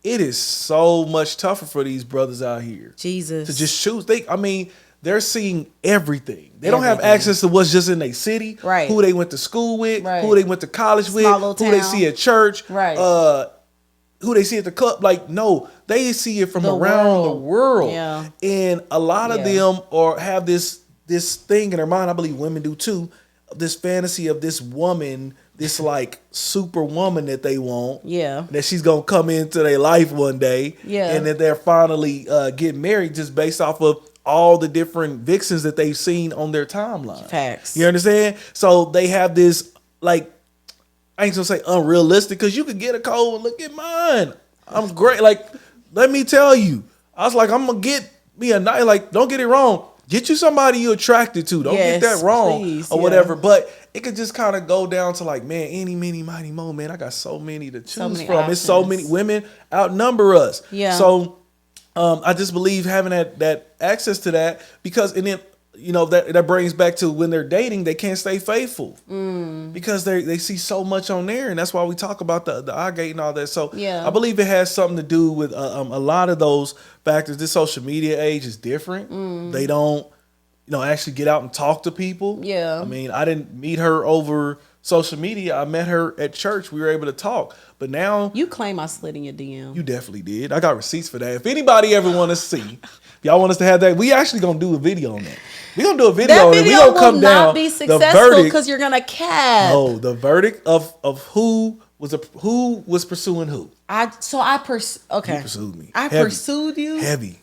It is so much tougher for these brothers out here. Jesus. To just choose. They're seeing everything. They don't have access to what's just in their city, right? Who they went to school with, right? Who they went to college with, Small who they see at church, right? Who they see at the club. Like, no, they see it from around the world. Yeah. And a lot of them have this thing in their mind, I believe women do too, this fantasy of this woman, this like super woman that they want. Yeah. That she's gonna come into their life one day. Yeah. And that they're finally getting married just based off of all the different vixens that they've seen on their timeline. Facts. You understand? So they have this, like, I ain't gonna say unrealistic, because you could get a cold and look at mine. I'm great. Like, let me tell you, I was like, I'm gonna get me a night. Like, don't get it wrong. Get you somebody you're attracted to. Don't get that wrong, please, or whatever. But it could just kind of go down to like, man, any, many, mighty, mo, man. I got so many to choose from. It's so many women outnumber us. Yeah. So I just believe having that access to that, because, and then you know, that brings back to when they're dating, they can't stay faithful because they see so much on there, and that's why we talk about the eye gate and all that. So Yeah. I believe it has something to do with a lot of those factors. This social media age is different. They don't, actually get out and talk to people. Yeah. I mean, I didn't meet her over social media. I met her at church. We were able to talk. But now You claim I slid in your DM. you definitely did. I got receipts for that. If anybody ever want to see, if y'all want us to have that, we actually gonna do a video on that. We gonna do a video. That and we video gonna will come not down. be The successful verdict. because you're gonna cap. No, the verdict of who was pursuing who. Okay. You pursued me. I Heavy. pursued you. Heavy.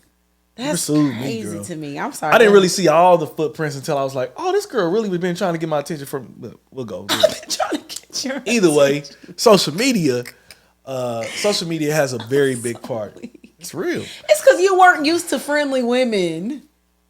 You That's pursued me, crazy girl. to me. I'm sorry. I didn't really see all the footprints until I was like, oh, this girl really been trying to get my attention from. We'll go. I've been trying to get your Either way, social media has a very big part. It's real. It's because you weren't used to friendly women.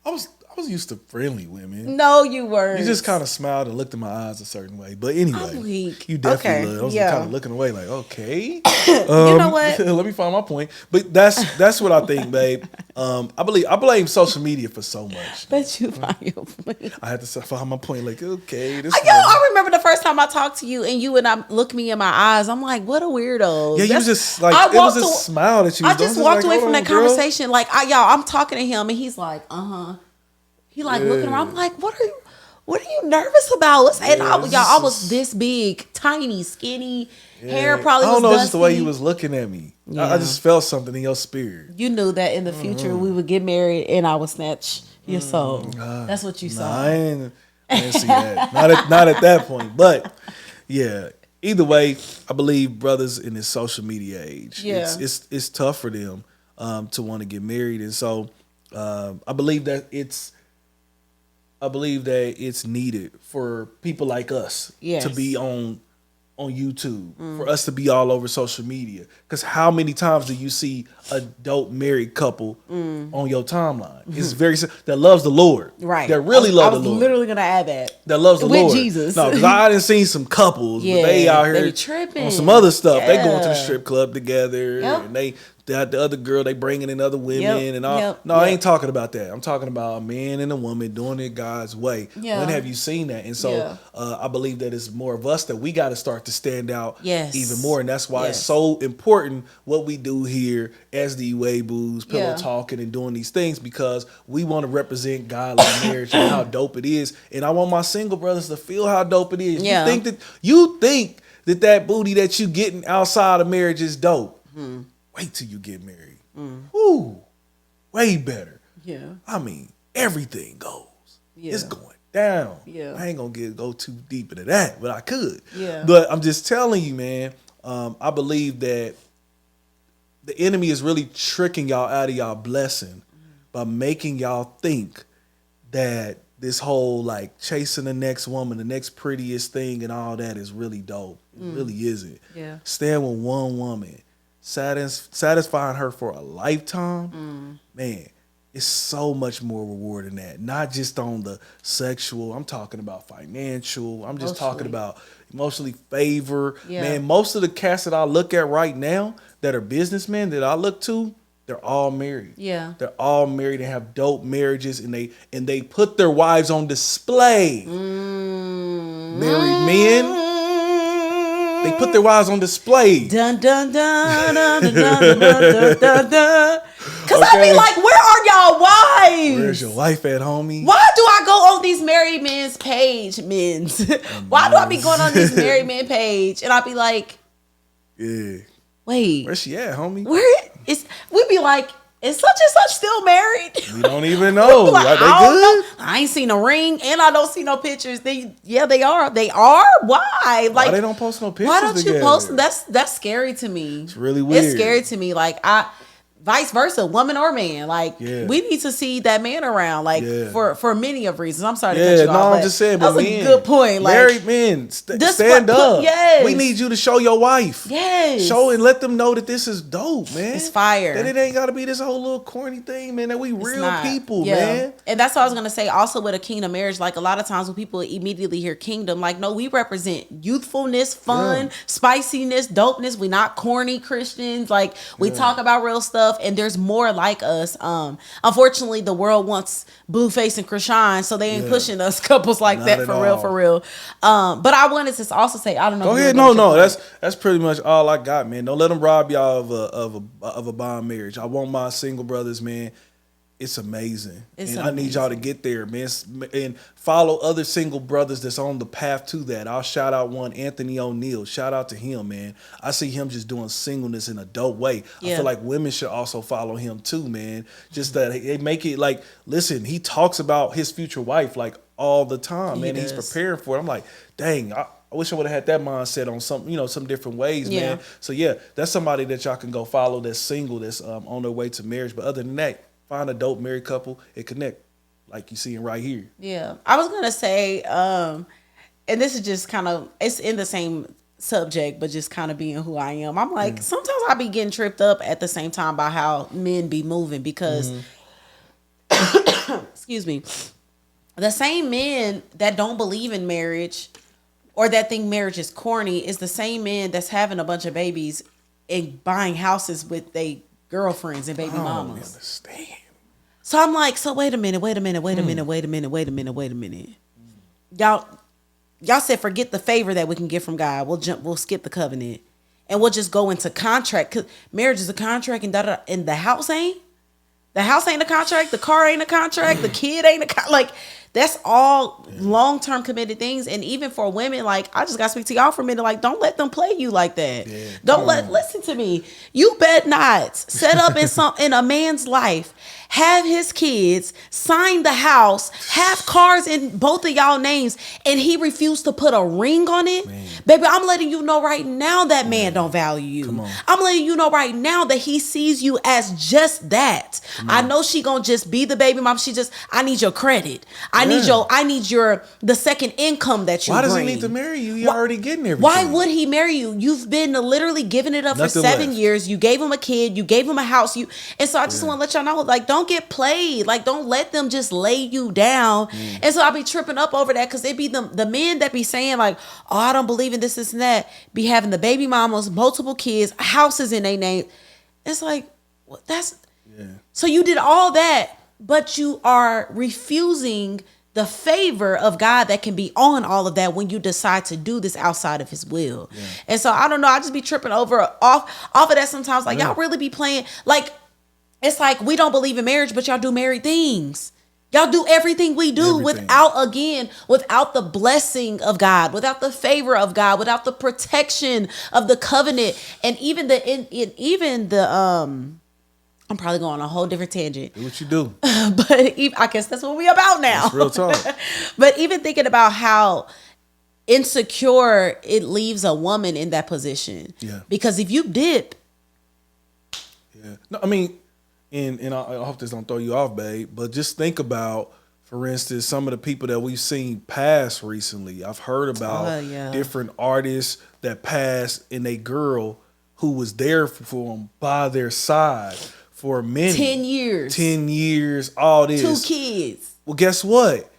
I was used to friendly women. No, you weren't. You just kind of smiled and looked in my eyes a certain way. But anyway, I'm weak. you definitely Okay, looked. I was yeah. kind of looking away like, okay. You know what? Let me find my point. But that's what I think, babe. I blame social media for so much. Bet you find your point. I had to find my point like, okay. I remember the first time I talked to you and you and I look me in my eyes. I'm like, what a weirdo. Yeah, you was just like, it was a smile that you was I just doing. walked Like, away hold from on, that girl. conversation. Like, I'm talking to him and he's like, He looking around. I'm like, what are you nervous about? I was this big, tiny, skinny, hair probably I don't was know, dusty. it's just the way you was looking at me. Yeah. I just felt something in your spirit. You knew that in the future we would get married and I would snatch your soul. That's what you Nah, saw. I didn't see that. Not at that point. But yeah, either way, I believe brothers in this social media age, Yeah. it's tough for them to want to get married, and so I believe that it's needed for people like us Yes. to be on YouTube, for us to be all over social media. Because how many times do you see a dope married couple on your timeline? It's very that loves the Lord, Right. That really love I the was Lord, literally gonna add that loves the with Lord. Jesus. No, because I didn't see some couples, Yeah, but they out here they be tripping. on some other stuff. They going to the Yeah. strip club together, Yep. and the other girl, they bringing in other women Yep, and all. yep, No, I yep. ain't talking about that. I'm talking about a man and a woman doing it God's way. Yeah. When have you seen that? And so Yeah. I believe that it's more of us that we got to start to stand out Yes. even more, and that's why it's Yes. so important what we do here as the Weiboos, Pillow Yeah. Talking, and doing these things, because we want to represent godly marriage and how dope it is. And I want my single brothers to feel how dope it is. Yeah. You think that booty that you getting outside of marriage is dope. Wait till you get married. Ooh, way better. Yeah. I mean, everything goes. Yeah. It's going down. Yeah. I ain't gonna go too deep into that, but I could. Yeah. But I'm just telling you, man. I believe that the enemy is really tricking y'all out of y'all blessing by making y'all think that this whole like chasing the next woman, the next prettiest thing, and all that is really dope. It really isn't. Yeah. Stand with one woman, satisfying her for a lifetime, man, it's so much more reward than that. Not just on the sexual, I'm talking about financial, I'm just talking about emotionally favor. Yeah. Man, most of the cats that I look at right now that are businessmen that I look to, they're all married. Yeah. They're all married and have dope marriages, and they put their wives on display. Married men, they put their wives on display. Dun dun dun dun dun dun dun dun dun. Cause I Okay. be like, where are y'all wives? Where's your wife at, homie? Why do I go on these married men's page, Why do I be going on this married men page and I be like, Yeah. wait, Where's she at, homie? where is? We be like, is such and such still married? We don't even know. Like, Are they I don't good? know. I ain't seen a ring and I don't see no pictures. They are. They are. Why? Like, Why they don't post no pictures why don't you together? post? That's scary to me. It's really weird. It's scary to me. Like vice versa, woman or man. Like Yeah. we need to see that man around. Like Yeah. for many of reasons. I'm sorry to cut Yeah, you no, off. I'm just saying, that but was men, a good point. Like married men, This stand what- up. yes. We need you to show your wife. yes, Show and let them know that this is dope, man. It's fire. That it ain't got to be this whole little corny thing, man. That we It's real not. people, Yeah. man. And that's what I was gonna say. Also, with a kingdom marriage, like a lot of times when people immediately hear kingdom, like no, we represent youthfulness, fun, Yeah. spiciness, dopeness. We not corny Christians. Like we talk about real stuff. yourself, and there's more like us. Unfortunately, the world wants Blueface and Krishan, so they ain't pushing us couples like Not that at for real, all. for real. But I wanted to also say, I don't know. Go if you ahead. were gonna No, jump in. that's pretty much all I got, man. Don't let them rob y'all of a bond marriage. I want my single brothers, man. It's amazing. It's and I need y'all to get there, man. And follow other single brothers that's on the path to that. I'll shout out one, Anthony O'Neal. Shout out to him, man. I see him just doing singleness in a dope way. I Yeah. feel like women should also follow him too, man. Just that they make it like, listen, he talks about his future wife like all the time, man. He's does. preparing for it. I'm like, dang, I wish I would have had that mindset on some different ways, Yeah. man. So yeah, that's somebody that y'all can go follow that's single, that's on their way to marriage. But other than that, find a dope married couple and connect, like you seeing right here. Yeah, I was gonna say, and this is just kind of, it's in the same subject, but just kind of being who I am. I'm like, sometimes I be getting tripped up at the same time by how men be moving because, excuse me, the same men that don't believe in marriage or that think marriage is corny is the same men that's having a bunch of babies and buying houses with their girlfriends and baby I don't mamas. understand. So I'm like, so wait a minute. Y'all said forget the favor that we can get from God. We'll skip the covenant. And we'll just go into contract. Cause marriage is a contract and the house ain't. The house ain't a contract, the car ain't a contract, the kid ain't a like that's all long-term committed things. And even for women, like I just gotta speak to y'all for a minute, like don't let them play you like that. Yeah, Don't listen to me. You bet not set up in a man's life, have his kids, sign the house, have cars in both of y'all names, and he refused to put a ring on it. Baby, I'm letting you know right now that man don't value you. I'm letting you know right now that he sees you as just that. I know she gonna just be the baby mom. I need your credit. I need the second income that you Why bring. does he need to marry you? You're already getting everything. Why would he marry you? You've been literally giving it up Nothing for 7 left. years. You gave him a kid. You gave him a house. And so I just want to let y'all know, like, don't get played. Like, don't let them just lay you down. And so I be tripping up over that because it be the men that be saying like, oh, I don't believe in this and that. Be having the baby mamas, multiple kids, houses in their name. It's like, so you did all that, but you are refusing the favor of God that can be on all of that when you decide to do this outside of his will. And so I don't know, I just be tripping off of that sometimes. Like y'all really be playing, like it's like we don't believe in marriage, but y'all do married things. Y'all do everything we do without the blessing of God, without the favor of God, without the protection of the covenant, and even I'm probably going on a whole different tangent. Do what you do. But I guess that's what we about now. That's real talk. But even thinking about how insecure it leaves a woman in that position. Yeah. Because if you dip. Yeah. No, I mean, and I hope this don't throw you off, babe, but just think about, for instance, some of the people that we've seen pass recently. I've heard about different artists that passed and a girl who was there for them by their side for many 10 years. 10 years, all this. 2 kids. Well, guess what?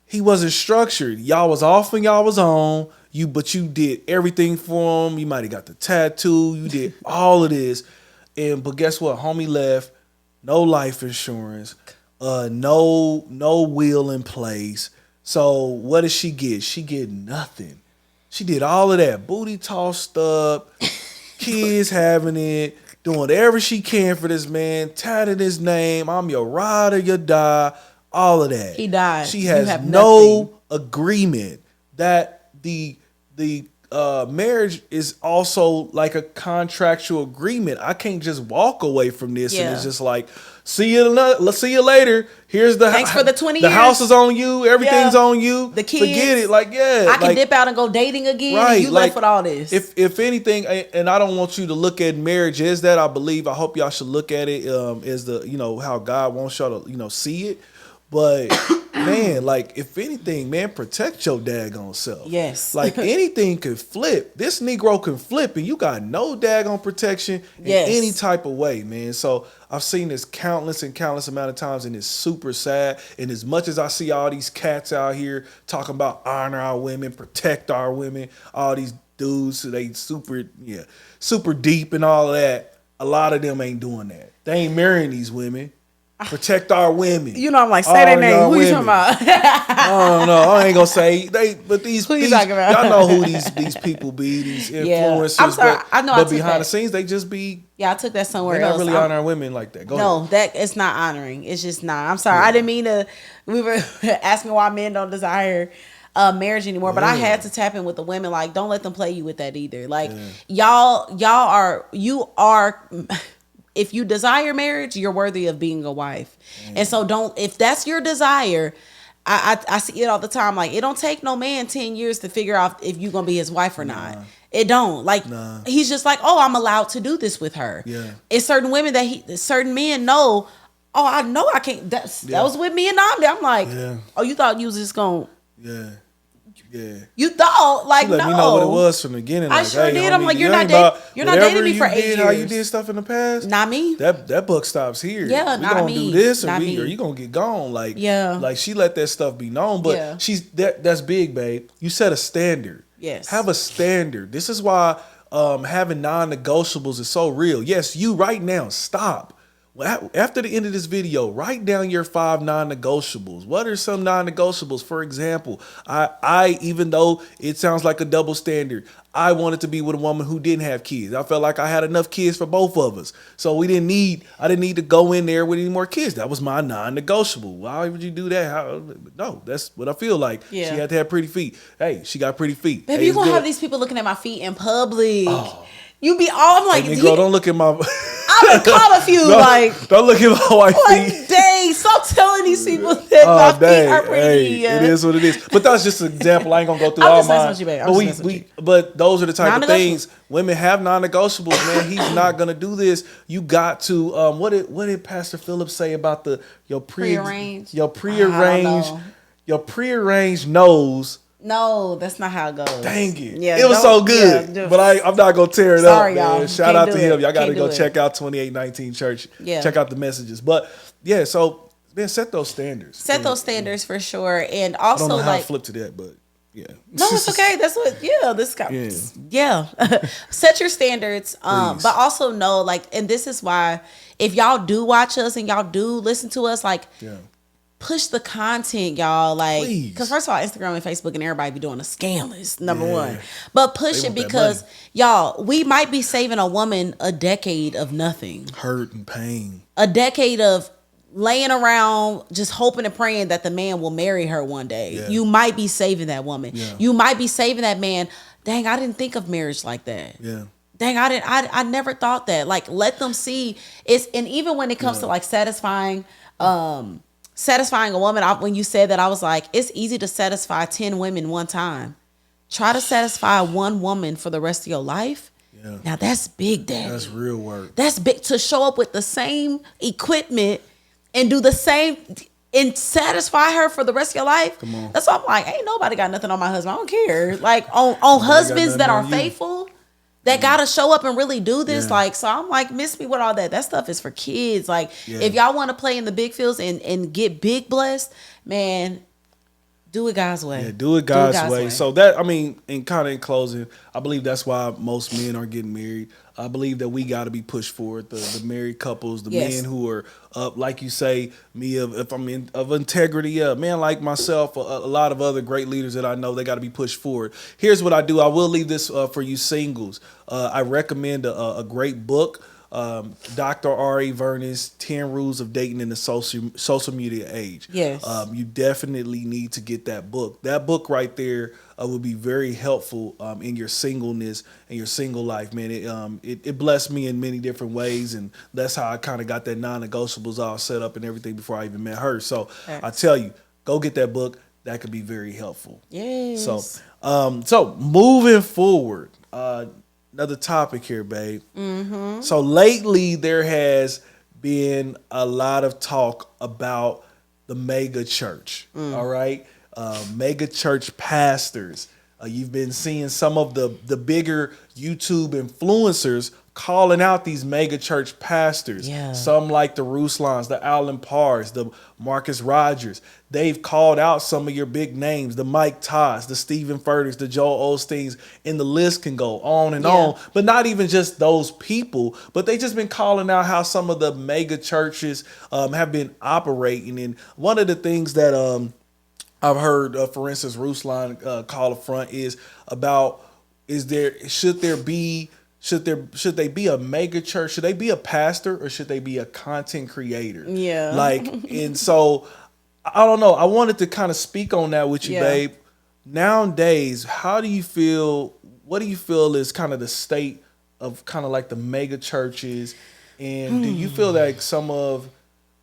He wasn't structured. Y'all was off and y'all was on. But you did everything for him. You might have got the tattoo. You did all of this. But guess what? Homie left. No life insurance. No will in place. So what does she get? She get nothing. She did all of that. Booty tossed up. Kids having it, doing whatever she can for this man, tatted his name, I'm your ride or you die, all of that. He died. She has have no nothing. agreement that the marriage is also like a contractual agreement. I can't just walk away from this and it's just like, see you later. Here's the thanks for the 20 the years. house is on you. Everything's on you. The kids. Forget it. Like, I can dip out and go dating again. Right. And you left with all this. If anything, and I don't want you to look at marriage as that. I hope y'all should look at it as how God wants y'all to see it. But man, like if anything, man, protect your daggone self. Yes. Like anything could flip. This Negro can flip, and you got no daggone protection in any type of way, man. So I've seen this countless amount of times, and it's super sad. And as much as I see all these cats out here talking about honor our women, protect our women, all these dudes, they super deep and all of that. a lot of them ain't doing that. They ain't marrying these women. Protect our women. You know, I'm like, say their name. Who you talking about? I don't know. I ain't gonna say but these. Who you talking about? Y'all know who these people be. These influencers. I'm sorry. I know. But behind the scenes, they just be. Yeah, I took that somewhere They're else. not really honoring women like that. Go ahead. That it's not honoring. It's just not. I'm sorry. I didn't mean to. We were asking why men don't desire marriage anymore, but I had to tap in with the women. Like, don't let them play you with that either. Like, y'all are. If you desire marriage, you're worthy of being a wife. And so if that's your desire, I see it all the time. Like, it don't take no man 10 years to figure out if you're going to be his wife or not. It don't. Like, he's just like, oh, I'm allowed to do this with her. Yeah. It's certain women certain men know, oh, I know I can't. That was with me and Namdi. I'm like, oh, you thought you was just going to. Yeah. You thought, like, let me know what it was from the beginning. I like, sure hey, did. homie, I'm like, you're not dating me for 8 years. How you did stuff in the past? Not me. That book stops here. Yeah, we not gonna me. do this, or not or you gonna get gone. Like, like she let that stuff be known. But that's big, babe. You set a standard. Yes. Have a standard. This is why having non-negotiables is so real. Yes, you right now stop. After the end of this video, write down your 5 non-negotiables. What are some non-negotiables? For example, I even though it sounds like a double standard, I wanted to be with a woman who didn't have kids. I felt like I had enough kids for both of us. So I didn't need to go in there with any more kids. That was my non-negotiable. Why would you do that? No, that's what I feel like. Yeah. She had to have pretty feet. Hey, she got pretty feet. Baby, you gonna have these people looking at my feet in public. Oh. You be all, I'm like, hey, girl, don't look at my. I've been caught a few. Don't look at my white feet. Dang, stop telling these people that my feet are pretty. Hey, it is what it is. But that's just an example. I ain't gonna go through all mine. But those are the type of things women have non-negotiables. Man, he's not gonna do this. You got to. What did Pastor Phillips say about your prearranged nose? No, that's not how it goes. Dang it. Yeah, it was so good. Yeah, but I'm not going to tear it up, man. Y'all. Shout out to him. Y'all got to go check out 2819 Church. Yeah. Check out the messages. But, yeah, so, man, set those standards. Set those standards for sure. And also, I don't know how to flip to that, but, yeah. No, it's okay. That's what, this guy, set your standards. But also know, like, and this is why, if y'all do watch us and y'all do listen to us, like, push the content, y'all. Like, because first of all, Instagram and Facebook and everybody be doing a scandalous, number one. But push it because, y'all, we might be saving a woman a decade of nothing. Hurt and pain. A decade of laying around just hoping and praying that the man will marry her one day. Yeah. You might be saving that woman. Yeah. You might be saving that man. Dang, I didn't think of marriage like that. Yeah. Dang, I never thought that. Like, let them see. And even when it comes to like satisfying a woman, when you said that, I was like, it's easy to satisfy 10 women one time. Try to satisfy one woman for the rest of your life. Yeah. Now that's big, Daddy. That's real work. That's big, to show up with the same equipment and do the same and satisfy her for the rest of your life. Come on. That's why I'm like, ain't nobody got nothing on my husband. I don't care. Like on husbands that are faithful, that gotta show up and really do this. Yeah. Like, so I'm like, miss me with all that. That stuff is for kids. Like, if y'all want to play in the big fields and get big blessed, man, do it God's way. Yeah, do it God's way. So that, I mean, in closing, I believe that's why most men are getting married. I believe that we got to be pushed forward. The married couples, the men who are up, like you say, of integrity, man like myself, a lot of other great leaders that I know, they got to be pushed forward. Here's what I do. I will leave this for you singles. I recommend a great book. Dr. R.A. Vernon's 10 Rules of Dating in the Social Media Age. Yes. You definitely need to get that book. That book right there will be very helpful in your singleness and your single life, man. It blessed me in many different ways, and that's how I kind of got that non-negotiables all set up and everything before I even met her. So I tell you, go get that book. That could be very helpful. Yes. So moving forward, another topic here, babe. Mm-hmm. So lately there has been a lot of talk about the mega church. All right. Mega church pastors. You've been seeing some of the bigger YouTube influencers calling out these mega church pastors. Yeah. Some like the Ruslans, the Alan Parrs, the Marcus Rogers. They've called out some of your big names, the Mike Todds, the Stephen Furtick's, the Joel Osteens, and the list can go on and on. But not even just those people, but they just been calling out how some of the mega churches have been operating. And one of the things that I've heard, for instance, Ruslan call a front is about, should they be a mega church? Should they be a pastor or should they be a content creator? Yeah. Like, and so I don't know. I wanted to kind of speak on that with you, babe. Nowadays, how do you feel? What do you feel is kind of the state of kind of like the mega churches? And do you feel like some of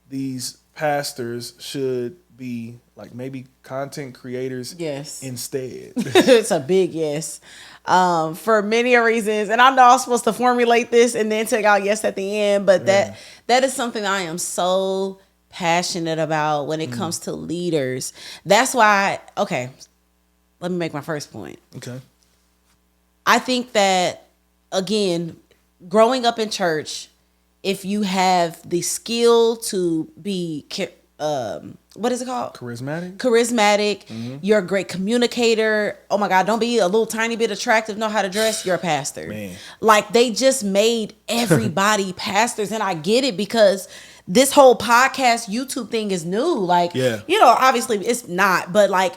these pastors should be like maybe content creators? Yes. Instead. It's a big yes. For many reasons. And I know I'm supposed to formulate this and then take out yes at the end, but that is something I am so passionate about when it comes to leaders. That's why, okay, let me make my first point. Okay. I think that, again, growing up in church, if you have the skill to be, what is it called? Charismatic. You're a great communicator. Oh my God, don't be a little tiny bit attractive, know how to dress, you're a pastor. Man. Like, they just made everybody pastors. And I get it, because this whole podcast, YouTube thing is new. Like, obviously it's not, but like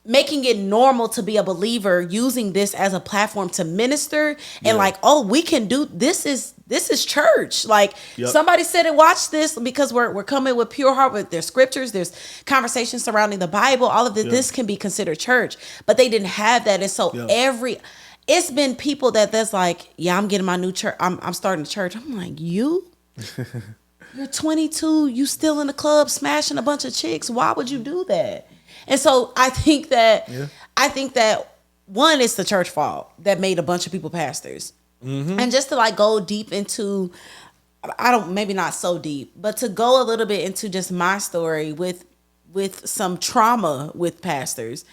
making it normal to be a believer, using this as a platform to minister and like, oh, we can do this is church. Like somebody said it, watch this, because we're coming with pure heart, with their scriptures, there's conversations surrounding the Bible, all of this, this can be considered church, but they didn't have that. And so it's been people that's like, I'm getting my new church. I'm starting a church. I'm like, you're 22, you still in the club smashing a bunch of chicks. Why would you do that? And so I think that one, it's the church fault that made a bunch of people pastors. And just to like go deep into, maybe not so deep, but to go a little bit into just my story with some trauma with pastors.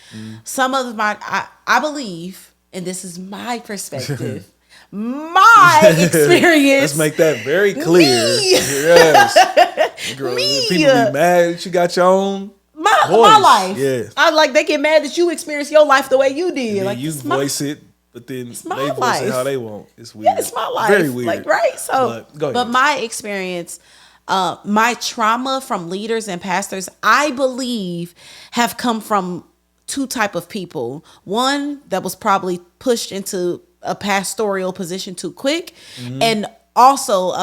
Some of I believe, and this is my perspective, my experience. Let's make that very clear. Yes. Girl, people be mad that you got your own my life. Yes. I like, they get mad that you experience your life the way you did. Like, you voice it, but then they voice life. it how they want. It's weird. Yeah, it's my life. Very weird. Like, right? So, go ahead. but my experience, my trauma from leaders and pastors, I believe, have come from two type of people. One that was probably pushed into a pastoral position too quick, and also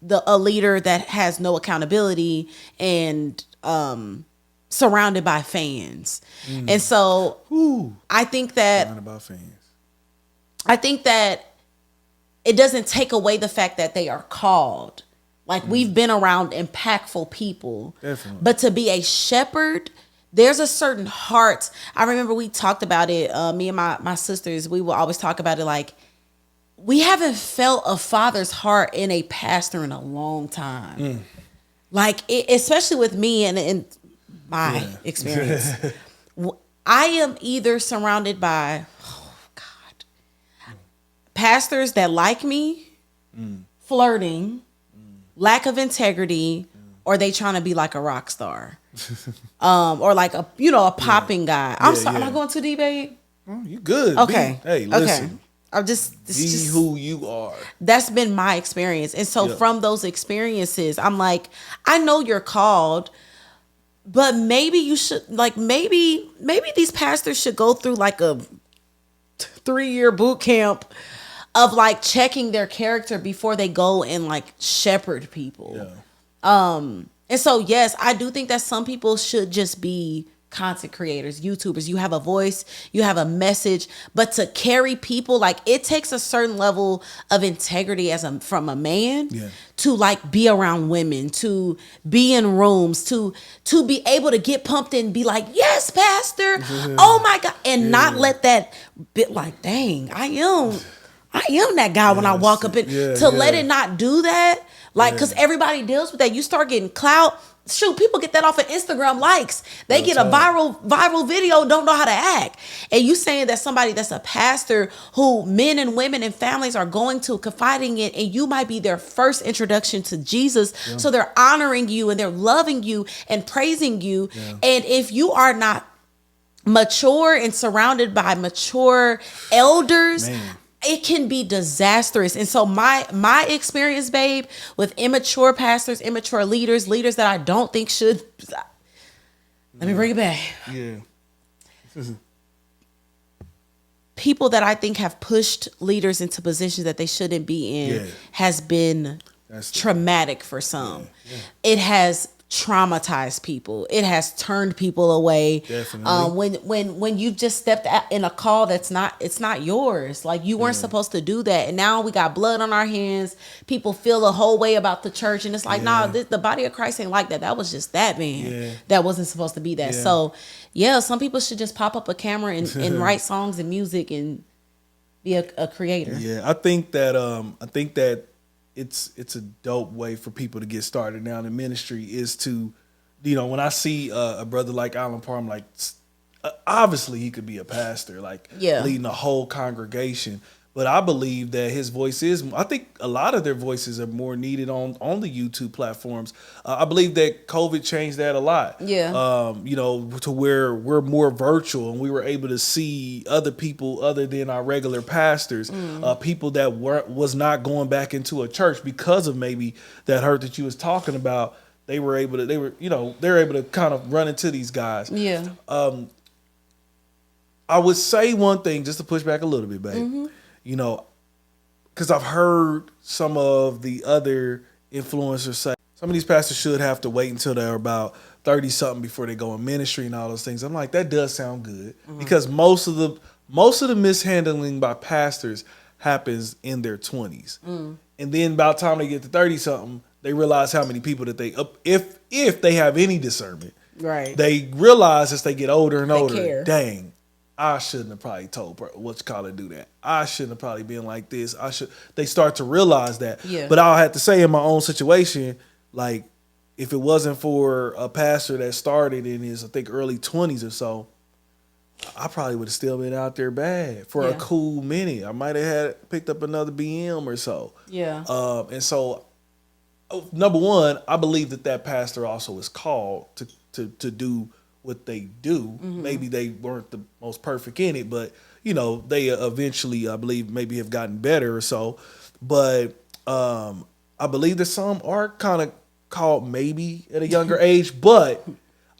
a leader that has no accountability and surrounded by fans. And so I think that surrounded by fans. I think that it doesn't take away the fact that they are called. Like, we've been around impactful people. Definitely. But to be a shepherd, there's a certain heart. I remember we talked about it, me and my sisters, we will always talk about it, like, we haven't felt a father's heart in a pastor in a long time. Like, especially with me and my experience. I am either surrounded by, pastors that like me, flirting, lack of integrity, or they trying to be like a rock star. Or like a popping guy. I'm sorry, am I going too deep, babe? Oh, you good. Okay. Hey, listen. Okay. I'm just who you are. That's been my experience. And so from those experiences, I'm like, I know you're called, but maybe you should, like, maybe these pastors should go through like a 3-year boot camp of like checking their character before they go and like shepherd people. And so, yes, I do think that some people should just be content creators, YouTubers. You have a voice, you have a message, but to carry people, like, it takes a certain level of integrity from a man to like be around women, to be in rooms, to be able to get pumped and be like, yes, pastor, oh my God, and not let that bit like, dang, I am that guy when I walk up in, let it not do that. Like, because everybody deals with that. You start getting clout, shoot, people get that off of Instagram likes. They Real get talk. a viral video, don't know how to act. And you saying that somebody that's a pastor who men and women and families are going to confiding in, and you might be their first introduction to Jesus. So they're honoring you and they're loving you and praising you. And if you are not mature and surrounded by mature elders, Man. it can be disastrous. And so my experience, babe, with immature pastors, immature leaders that I don't think should, let me bring it back. Yeah. People that I think have pushed leaders into positions that they shouldn't be in Yeah. has been That's traumatic for some. It has traumatized people. It has turned people away. Definitely. When you just stepped out in a call it's not yours. Like you weren't supposed to do that, and now we got blood on our hands. People feel the whole way about the church, and it's like, nah, the body of Christ ain't like that. That was just that man. That wasn't supposed to be that. Yeah. So yeah, some people should just pop up a camera and write songs and music and be a creator. Yeah, I think that it's a dope way for people to get started now in ministry is to, when I see a brother like Alan Parr, I'm like, obviously he could be a pastor, like leading a whole congregation. But I believe that his voice I think a lot of their voices are more needed on the YouTube platforms. I believe that COVID changed that a lot. Yeah. To where we're more virtual and we were able to see other people other than our regular pastors, people that was not going back into a church because of maybe that hurt that you was talking about. They're able to kind of run into these guys. Yeah. I would say one thing just to push back a little bit, babe. Because I've heard some of the other influencers say some of these pastors should have to wait until they're about 30 something before they go in ministry and all those things. I'm like, that does sound good because most of the mishandling by pastors happens in their 20s, and then by the time they get to 30 something, they realize how many people that if they have any discernment, Right. they realize as they get older and older, care. dang, I shouldn't have probably told do that. I shouldn't have probably been like this. They start to realize that. Yeah. But I'll have to say in my own situation, like if it wasn't for a pastor that started in his, I think, early 20s or so, I probably would have still been out there bad for a cool minute. I might have picked up another BM or so. Yeah. And so, number one, I believe that pastor also is called to do what they do. Maybe they weren't the most perfect in it, but they eventually, I believe, maybe have gotten better or so. But I believe that some are kind of called maybe at a younger age, but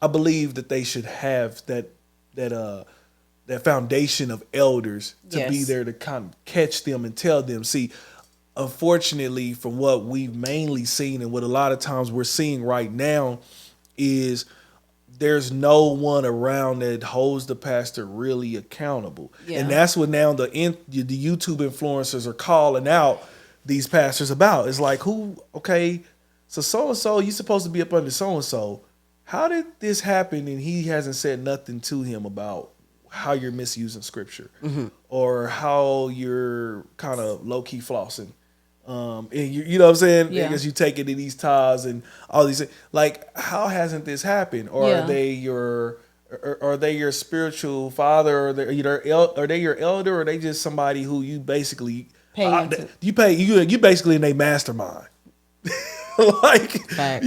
I believe that they should have that foundation of elders to be there to kind of catch them and tell them. See, unfortunately, from what we've mainly seen and what a lot of times we're seeing right now is there's no one around that holds the pastor really accountable. Yeah. And that's what now the YouTube influencers are calling out these pastors about. It's like, okay, so so-and-so, you're supposed to be up under so-and-so. How did this happen and he hasn't said nothing to him about how you're misusing scripture or how you're kind of low-key flossing? And you know what I'm saying? Yeah. Because you take it to these ties and all these things. Like, how hasn't this happened? Or are they your spiritual father? Or are they your elder? Or are they just somebody who you basically you basically in a mastermind? Like Facts.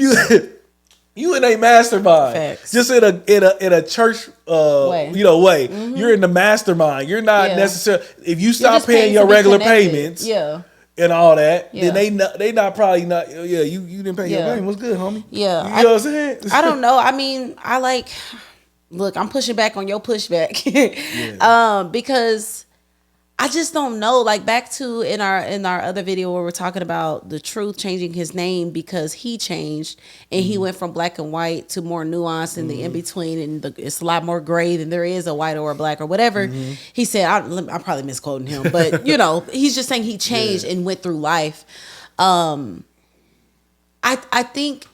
you in a mastermind. Facts. Just in a church way. You're in the mastermind. You're not necessarily, if you stop paying your regular payments. And all that, then they not probably not. You didn't pay your payment. What's good, homie? Yeah, you know what I'm saying? I don't know. I mean, look, I'm pushing back on your pushback, because I just don't know. Like back to in our other video where we're talking about the truth changing his name because he changed and he went from black and white to more nuance in the in between, and it's a lot more gray than there is a white or a black or whatever. He said, I'm probably misquoting him, but he's just saying he changed and went through life. I think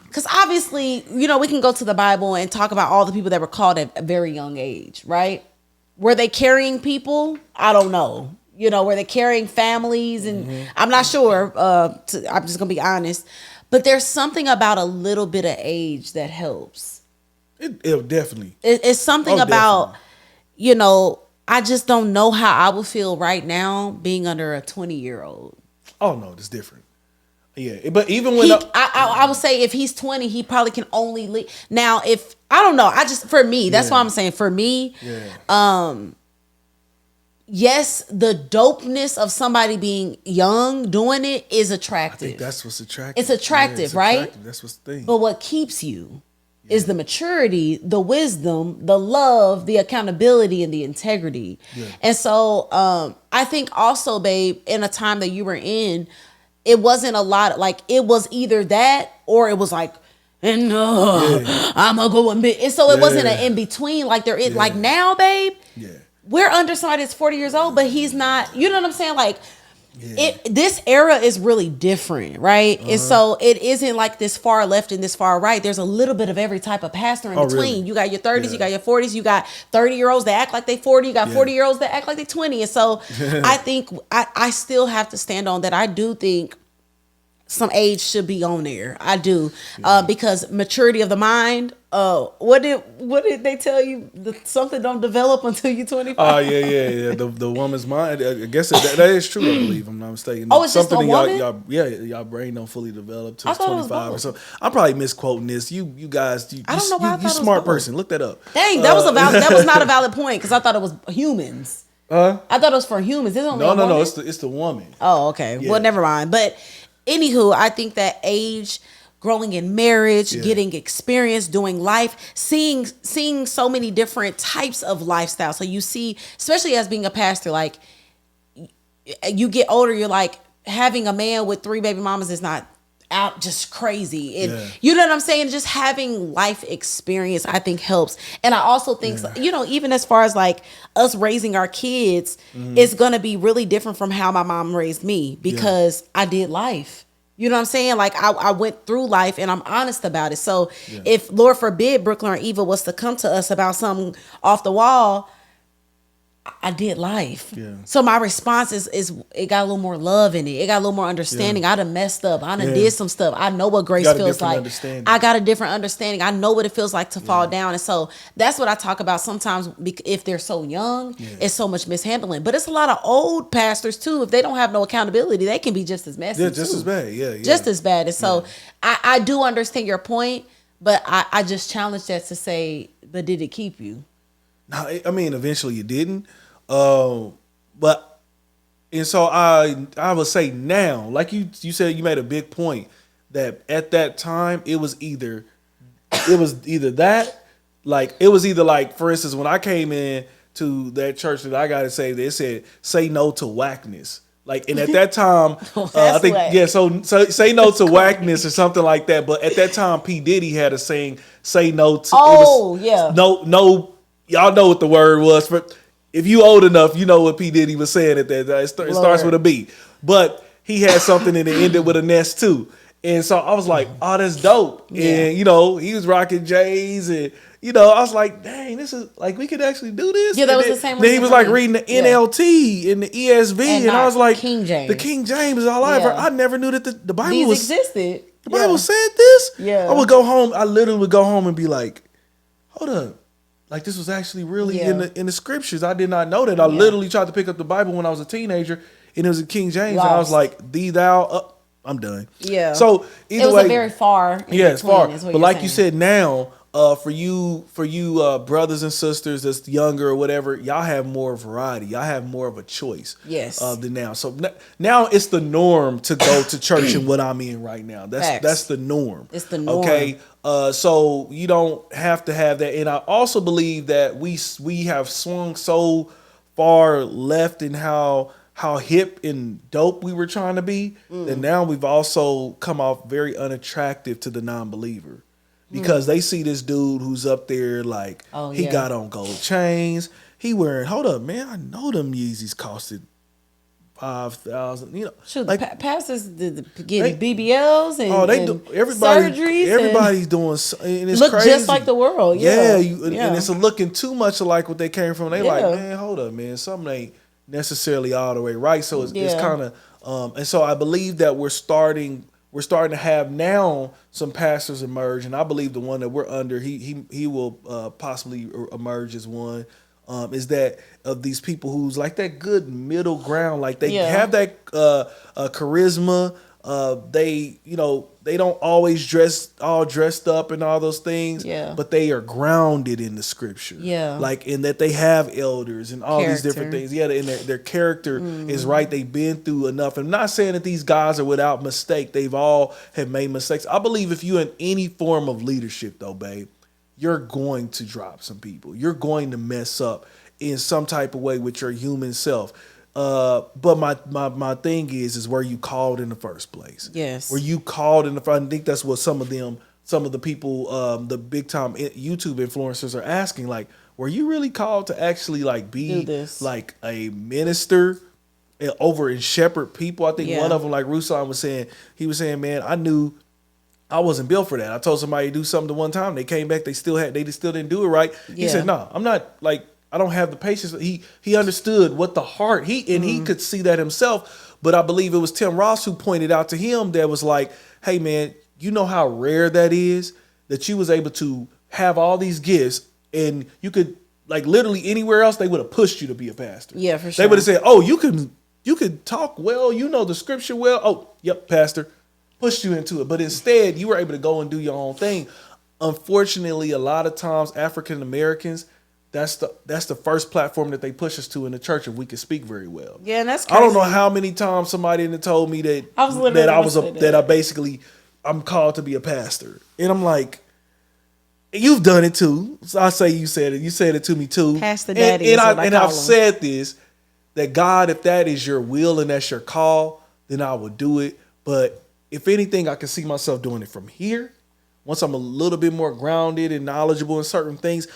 because obviously we can go to the Bible and talk about all the people that were called at a very young age, right? Were they carrying people? I don't know. Were they carrying families? And I'm not sure. I'm just going to be honest. But there's something about a little bit of age that helps. It definitely. It's something Oh, about, definitely. I just don't know how I would feel right now being under a 20-year-old. Oh no, it's different. Yeah, but even when I would say if he's 20, he probably can only leave. Now, if I don't know, for me, that's why I'm saying for me, yes, the dopeness of somebody being young doing it is attractive. I think that's what's attractive. It's attractive, right? Attractive. That's what's the thing. But what keeps you is the maturity, the wisdom, the love, the accountability, and the integrity. Yeah. And so I think also, babe, in a time that you were in, it wasn't a lot, like it was either that or it was like, and I'm gonna go admit. And so it wasn't an in between like there is like now, babe. Yeah. We're under somebody that's 40 years old, but he's not, you know what I'm saying? Like this era is really different, right? And so it isn't like this far left and this far right. There's a little bit of every type of pastor in between. Really? You got your 30s, you got your 40s, you got 30-year-olds that act like they 40, you got 40-year-olds that act like they 20. And so I think I still have to stand on that. I do think some age should be on there. I do. Because maturity of the mind, what did they tell you? Something don't develop until you're 25. Oh yeah. The woman's mind. I guess that is true. I believe. I'm not mistaken. Oh, it's something just a woman. Y'all brain don't fully develop till 25 or so. I'm probably misquoting this. You guys. I don't know why you smart person. Look that up. Dang, that was not a valid point because I thought it was humans. I thought it was for humans. No. It's the woman. Oh, okay. Yeah. Well, never mind. But anywho, I think that age, growing in marriage, getting experience, doing life, seeing so many different types of lifestyles. So you see, especially as being a pastor, like you get older, you're like having a man with 3 baby mamas is not out just crazy. And you know what I'm saying? Just having life experience, I think helps. And I also think, even as far as like us raising our kids, it's going to be really different from how my mom raised me because I did life. You know what I'm saying? Like I went through life and I'm honest about it. So if Lord forbid Brooklyn or Eva was to come to us about something off the wall, I did life. Yeah. So my response is it got a little more love in it. It got a little more understanding. I done messed up. I done did some stuff. I know what grace feels like. I got a different understanding. I know what it feels like to fall down. And so that's what I talk about sometimes if they're so young, it's so much mishandling. But it's a lot of old pastors too. If they don't have no accountability, they can be just as messy. Yeah, just as bad. Yeah. Just as bad. And so I do understand your point, but I just challenge that to say, but did it keep you? No, I mean, eventually it didn't. But and so I would say now, like you said, you made a big point that at that time it was either that, like it was either like, for instance, when I came in to that church that I got saved, they said say no to whackness. Like, and at that time, I think whack. So say no to whackness or something like that. But at that time, P. Diddy had a saying, say no to. No. Y'all know what the word was. But if you old enough, you know what P. Diddy was saying at that. It starts with a B. But he had something and it ended with a ness too. And so I was like, oh, that's dope. Yeah. And, he was rocking J's and, I was like, dang, this is like, we could actually do this. Yeah, that was the same. Then he was like reading the NLT and the ESV. And I was like, King James. The King James is all I ever. I never knew that the Bible existed. The Bible said this? Yeah. I would go home. I literally would go home and be like, hold up. Like this was actually really in the scriptures. I did not know that. I literally tried to pick up the Bible when I was a teenager and it was in King James. And I was like, thee, thou, I'm done. Yeah. So either it was way, a very far. It's far. But like you said, now for you brothers and sisters that's younger or whatever, y'all have more variety. Y'all have more of a choice. Yes. Than now. So now it's the norm to go to church in what I'm in right now. That's the norm. It's the norm. Okay. So you don't have to have that. And I also believe that we have swung so far left in how hip and dope we were trying to be, and now we've also come off very unattractive to the non-believer because they see this dude who's up there like he got on gold chains, he wearing, hold up, man, I know them Yeezys costed $5,000. Shoot, like pastors getting BBLs and they do surgeries. Everybody's doing, and it's look crazy. Just like the world. And it's looking too much like what they came from. They like, man, hold up, man, something ain't necessarily all the way right. So it's kind of and so I believe that we're starting we're starting to have now some pastors emerge, and I believe the one that we're under, he will possibly emerge as one. Is that of these people who's like that good middle ground, like they have that charisma. They, they don't always dressed up and all those things, but they are grounded in the scripture. Like in that they have elders and all these different things. And their character is right. They've been through enough. I'm not saying that these guys are without mistake. They've all have made mistakes. I believe if you're in any form of leadership though, babe, you're going to drop some people. You're going to mess up in some type of way with your human self. But my thing is where you called in the first place. Yes. Where you called in the first. I think that's what some of the people, the big time YouTube influencers are asking. Like, were you really called to actually like be like a minister over and shepherd people? I think one of them, like Ruslan was saying, he was saying, man, I knew I wasn't built for that. I told somebody to do something the one time. They came back. They still didn't do it right. He said, no, I'm not like, I don't have the patience. He understood what the heart, he could see that himself. But I believe it was Tim Ross who pointed out to him that was like, hey man, you know how rare that is, that you was able to have all these gifts and you could like literally anywhere else, they would have pushed you to be a pastor. Yeah, for sure. They would have said, oh, you could talk well. You know the scripture well. Oh, yep, pastor. Pushed you into it. But instead, you were able to go and do your own thing. Unfortunately, a lot of times African Americans, that's the first platform that they push us to in the church if we can speak very well. Yeah, and that's crazy. I don't know how many times somebody told me that I'm called to be a pastor. And I'm like, you've done it too. So I say you said it. You said it to me too. Pastor Daddy. And I've said this, that God, if that is your will and that's your call, then I will do it. But if anything, I can see myself doing it from here. Once I'm a little bit more grounded and knowledgeable in certain things,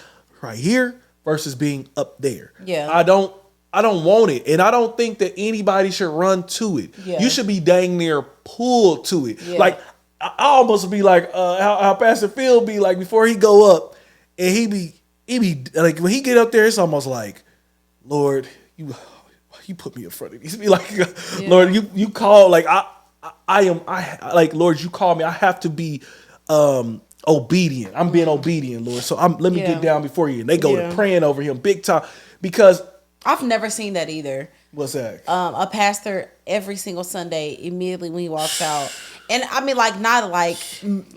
right here versus being up there. Yeah. I don't want it. And I don't think that anybody should run to it. Yeah. You should be dang near pulled to it. Yeah. Like, I almost be like how Pastor Phil be like before he go up, and he be like when he get up there, it's almost like, Lord, you put me in front of these. Be like, Lord, you call, like I like, Lord, you call me. I have to be obedient. I'm being obedient, Lord. So let me get down before you. And they go to praying over him big time, because I've never seen that either. What's that? A pastor every single Sunday, immediately when he walks out. And I mean, like, not like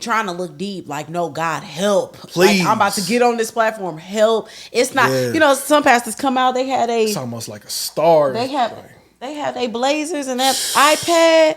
trying to look deep, like, no, God, help. Please. Like, I'm about to get on this platform, help. It's not, some pastors come out, they had it's almost like a star. They have their blazers and that iPad.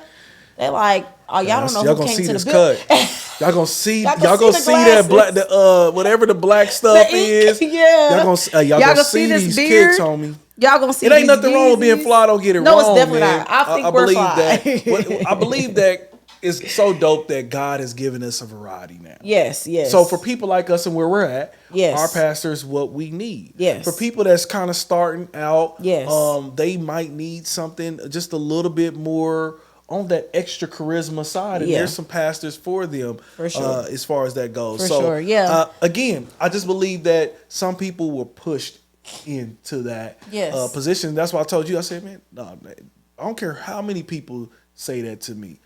They like, oh, y'all don't know who came to the building. Y'all gonna see that black, whatever the black stuff is. Yeah. Y'all gonna see these kicks, homie. Y'all gonna see. It ain't nothing wrong with being fly. Don't get it wrong. No, it's definitely man. not. I think we're fly. I believe that it's so dope that God has given us a variety now. Yes. So for people like us and where we're at, yes, our pastor is what we need. Yes. For people that's kind of starting out, yes, they might need something just a little bit more on that extra charisma side, and there's some pastors for them, for sure, as far as that goes. For sure, yeah. Again, I just believe that some people were pushed into that position. That's why I told you. I said, man, I don't care how many people say that to me.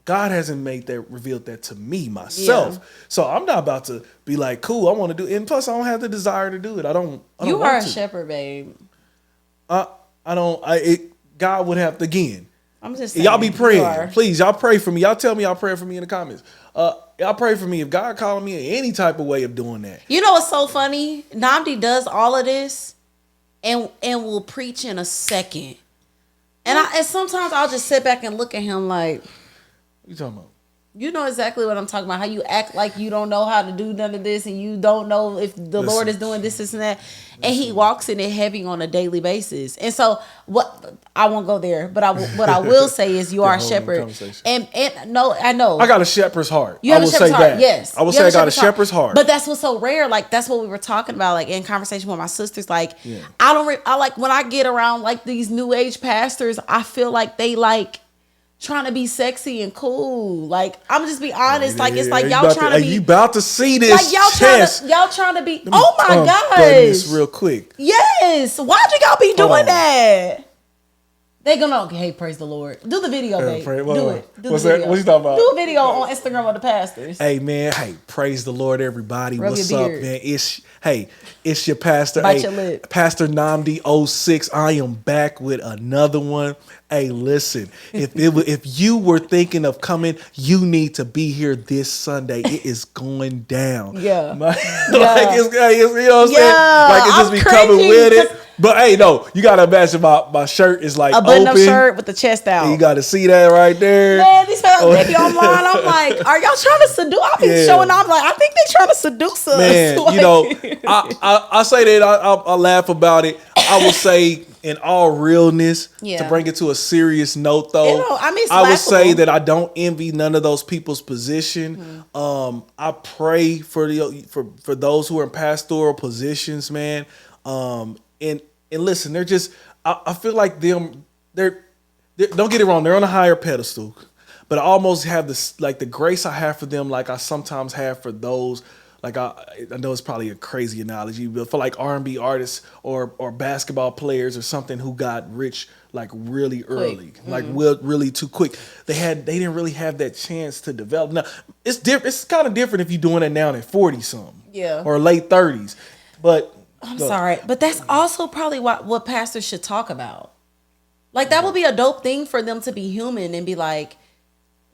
God hasn't revealed that to me myself. Yeah. So I'm not about to be like, cool, I want to do it. And plus, I don't have the desire to do it. I don't you are a shepherd, babe. God would have to, again. I'm just saying, y'all be praying. Please, y'all pray for me. Y'all tell me y'all pray for me in the comments. Y'all pray for me if God calling me in any type of way of doing that. You know what's so funny? Nnamdi does all of this and will preach in a second. And sometimes I'll just sit back and look at him like, what you talking about? You know exactly what I'm talking about. How you act like you don't know how to do none of this, and you don't know if the Lord is doing this and that. And he walks in it heavy on a daily basis. And so what I won't go there, but what I will say is you are a shepherd. And no, I know I got a shepherd's heart. You have a shepherd's heart. Yes, I will say I got a shepherd's heart. But that's what's so rare. Like that's what we were talking about, like in conversation with my sisters. Like I like when I get around like these new age pastors, I feel like they like trying to be sexy and cool. Like I'm just be honest. Like it's like y'all trying to be. You about to see this? Like y'all trying to be. Oh my gosh! This real quick. Yes. Why do y'all be doing that? They gonna hey, praise the Lord. Do the video, babe. Do it. Do What's the that? video. What you talking about? Do a video on Instagram of the pastors. Hey man, hey, praise the Lord, everybody. Rub What's your up, beard. man? It's your pastor. Bite Hey, your lip. Pastor Namdi06. I am back with another one. Hey, listen, if you were thinking of coming, you need to be here this Sunday. It is going down. Yeah. Like you know what I'm saying? Yeah, Like it's just I'm be coming cringing with it. But hey, no, you gotta imagine my shirt is like A button-up open. shirt with the chest out. You got to see that right there. Man, these fellas they be online. I'm like, are y'all trying to seduce? I've been Yeah. showing up. I'm like, I think they trying to seduce us. Man, Like- you know, I say that I laugh about it. I would say in all realness, Yeah. to bring it to a serious note though, You know, I mean, it's I would say laughable. that I don't envy none of those people's position. I pray for for those who are in pastoral positions, man. And listen, they're just I feel like they're don't get it wrong, they're on a higher pedestal. But I almost have this like the grace I have for them, like I sometimes have for those. Like I know it's probably a crazy analogy, but for like R&B artists or basketball players or something who got rich like really early, like really too quick. They didn't really have that chance to develop. Now it's different. It's kind of different if you're doing it now at 40 something, Yeah. or late 30s. But I'm sorry, but that's also probably what pastors should talk about. Like that would be a dope thing for them to be human and be like,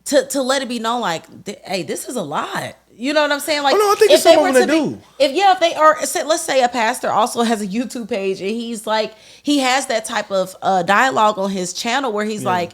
to let it be known, like, hey, this is a lot. You know what I'm saying? Like, Oh, no, I think if it's some they of were them to that be, do. if they are, let's say a pastor also has a YouTube page and he's like, he has that type of dialogue on his channel where he's like,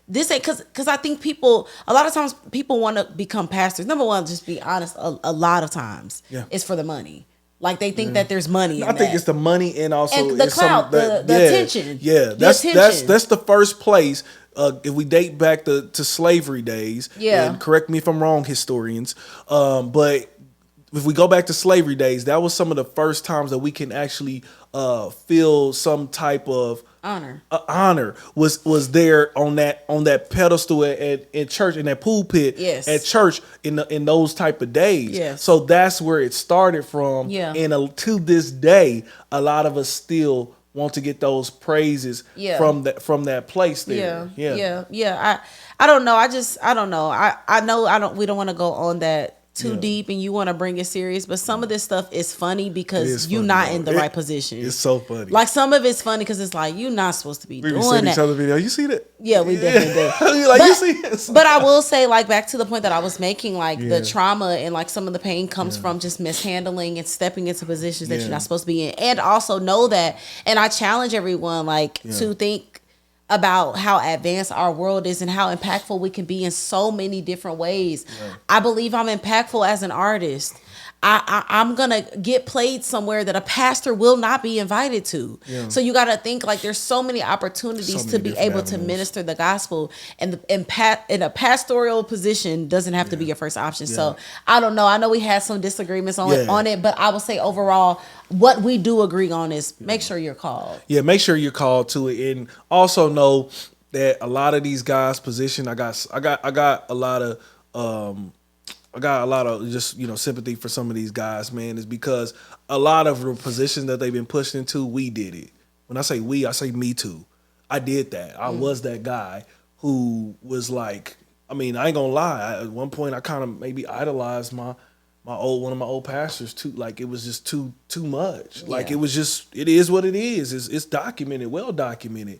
this ain't because I think a lot of times people want to become pastors. Number one, just be honest, a lot of times it's for the money. Like they think that there's money. I think it's the money and also And the it's clout, the attention. Yeah, The that's attention. that's the first place. If we date back to slavery days, and correct me if I'm wrong, historians, but if we go back to slavery days, that was some of the first times that we can actually feel some type of honor was there on that pedestal at church, in that pulpit at church in those type of days. Yes. So that's where it started from. Yeah. And to this day, a lot of us still want to get those praises from that place there. Yeah. I don't know. I don't know. I know we don't want to go on that too deep and you want to bring it serious, but some of this stuff is funny because you're not in the right position. It's so funny. Like some of it's funny because it's like you're not supposed to be We doing send that. each other video. You see that? Yeah, we definitely do. You're like, you see it? But I will say, like, back to the point that I was making, like the trauma and like some of the pain comes from just mishandling and stepping into positions that you're not supposed to be in. And also know that, and I challenge everyone like to think about how advanced our world is and how impactful we can be in so many different ways. Right. I believe I'm impactful as an artist. I'm gonna get played somewhere that a pastor will not be invited to. Yeah. So you got to think like there's so many opportunities to be able to minister the gospel, and in a pastoral position doesn't have to be your first option. Yeah. So I don't know. I know we had some disagreements on it, but I would say overall, what we do agree on is make sure you're called. Yeah, make sure you're called to it, and also know that a lot of these guys' position. I got a lot of just sympathy for some of these guys, man, is because a lot of the positions that they've been pushed into, we did it. When I say we, I say me too. I did that. I was that guy who was like, I mean, I ain't gonna lie. At one point, I kind of maybe idolized one of my old pastors too. Like it was just too much. Like it was just, it is what it is. It's documented, well documented.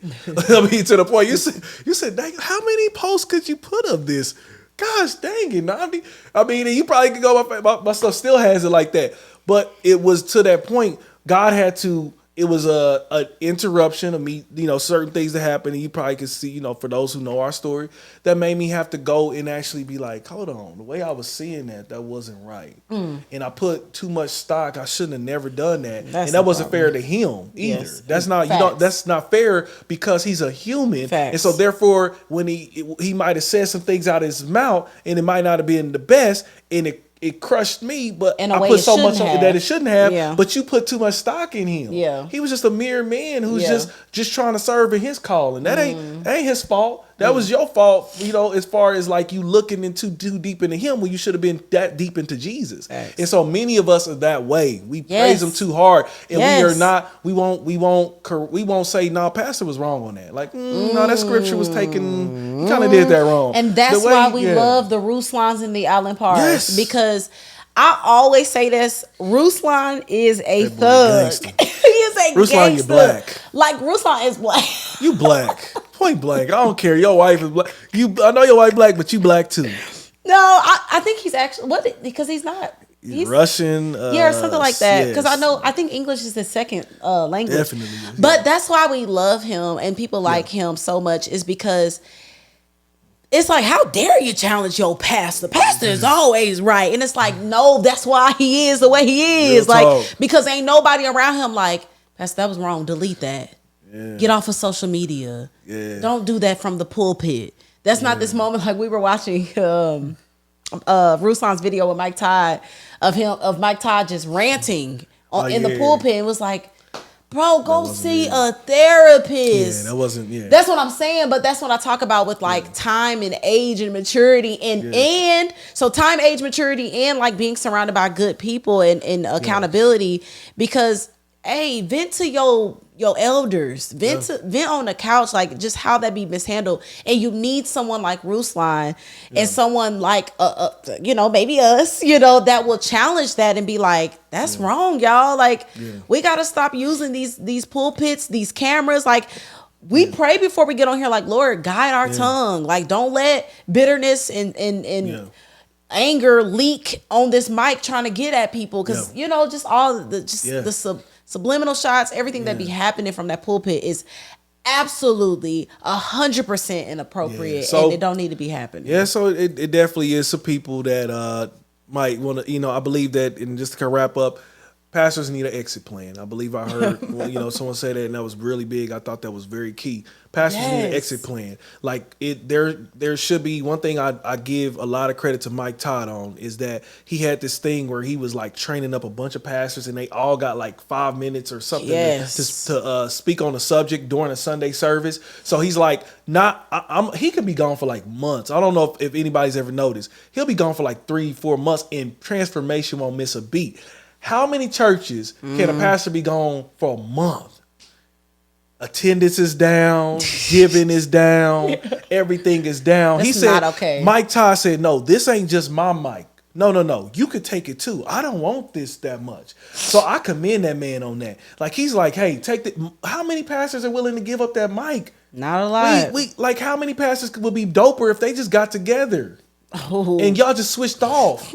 I mean, to the point you said, dang, how many posts could you put of this? Gosh dang it, Nandi. I mean, you probably could go, my stuff still has it like that. But it was to that point, God had to, it was a interruption of me, certain things that happened. And you probably could see, for those who know our story, that made me have to go and actually be like, hold on, the way I was seeing that wasn't right. And I put too much stock. I shouldn't have never done that. And that wasn't fair to him either. Yes. That's not, that's not fair because he's a human. Facts. And so therefore, when he might have said some things out of his mouth and it might not have been the best, and it crushed me, but I put so much on that it shouldn't have. Yeah. But you put too much stock in him. Yeah. He was just a mere man who's just trying to serve in his calling. That ain't his fault. That was your fault, you know, as far as like you looking into too deep into him when you should have been that deep into Jesus. Thanks. And so many of us are that way. We Yes. praise him too hard, and Yes. we are not. We won't say, "No, pastor was wrong on that." Like, no, that scripture was taken. You kind of did that wrong. And that's The way- why we yeah. love the Ruslans and the Allen Parrs. Yes. Because I always say this, Ruslan is a That boy thug. gangster. He is a Ruslan, you gangster. black. Like, Ruslan is black. You black, point blank. I don't care. Your wife is black. I know your wife black, but you black too. No, I think he's actually, because he's not. He's Russian, yeah, or something like that. Because yes. I think English is his second language. Definitely is, yeah. But that's why we love him and people like him so much, is because it's like, how dare you challenge your pastor? Pastor is always right. And it's like, no, that's why he is the way he is. Real Like, talk. because ain't nobody around him like, Pastor, that was wrong. Delete that. Yeah. Get off of social media. Yeah. Don't do that from the pulpit. That's not this moment like we were watching Ruslan's video with Mike Todd of Mike Todd just ranting in the pulpit. It was like, bro, go see a therapist. Yeah, that wasn't. Yeah, That's what I'm saying, but that's what I talk about with like time and age and maturity and so time, age, maturity, and like being surrounded by good people and accountability. Because hey, vent to your elders, vent on the couch, like just how that be mishandled. And you need someone like Ruslan and someone like maybe us, that will challenge that and be like, that's wrong, y'all. Like we gotta stop using these pulpits, these cameras. Like we pray before we get on here, like, Lord, guide our tongue. Like, don't let bitterness and anger leak on this mic trying to get at people. Cause just all the subliminal shots, everything that be happening from that pulpit is absolutely 100% inappropriate, So- and it don't need to be happening. Yeah, so it definitely is some people that might want to, I believe that, and just to wrap up, pastors need an exit plan. I believe I heard, someone say that, and that was really big. I thought that was very key. Pastors need an exit plan. Like there should be one thing I give a lot of credit to Mike Todd on, is that he had this thing where he was like training up a bunch of pastors, and they all got like 5 minutes or something to speak on a subject during a Sunday service. So he's like, he could be gone for like months. I don't know if anybody's ever noticed. He'll be gone for like 3-4 months, and transformation won't miss a beat. How many churches can a pastor be gone for a month? Attendance is down, giving is down, everything is down. That's He said, not okay. Mike Todd said, no, this ain't just my mic. No. You could take it too. I don't want this that much. So I commend that man on that. Like, he's like, hey, how many pastors are willing to give up that mic? Not a lot. We like, how many pastors would be doper if they just got together? Oh. And y'all just switched off.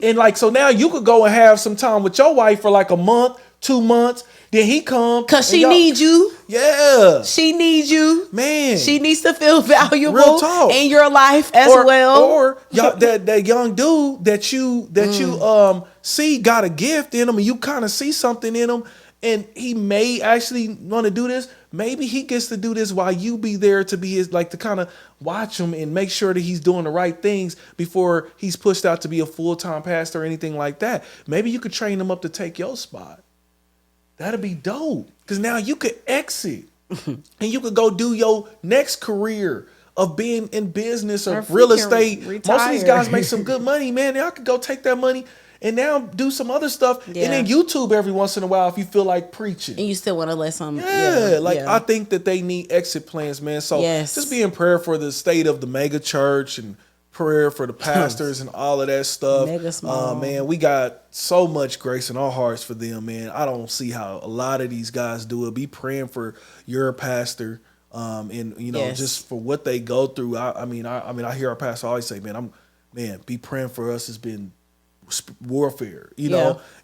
And like, so now you could go and have some time with your wife for like a month, 2 months. Then he come. Cause she needs you. Yeah. She needs you. Man. She needs to feel valuable Real talk. in your life as well. Or y'all, that young dude that you see got a gift in him, and you kind of see something in him, and he may actually want to do this. Maybe he gets to do this while you be there to be his, like, to kind of watch him and make sure that he's doing the right things before he's pushed out to be a full-time pastor or anything like that. Maybe you could train him up to take your spot. That'd be dope. Because now you could exit and you could go do your next career of being in business or real freaking estate. retire. Most of these guys make some good money, man. Now I could go take that money and now do some other stuff. Yeah. And then YouTube every once in a while if you feel like preaching. And you still want to let some. I think that they need exit plans, man. So just be in prayer for the state of the mega church and prayer for the pastors and all of that stuff. Mega small. Man, we got so much grace in our hearts for them, man. I don't see how a lot of these guys do it. Be praying for your pastor, and just for what they go through. I mean, I hear our pastor always say, be praying for us. It's been warfare,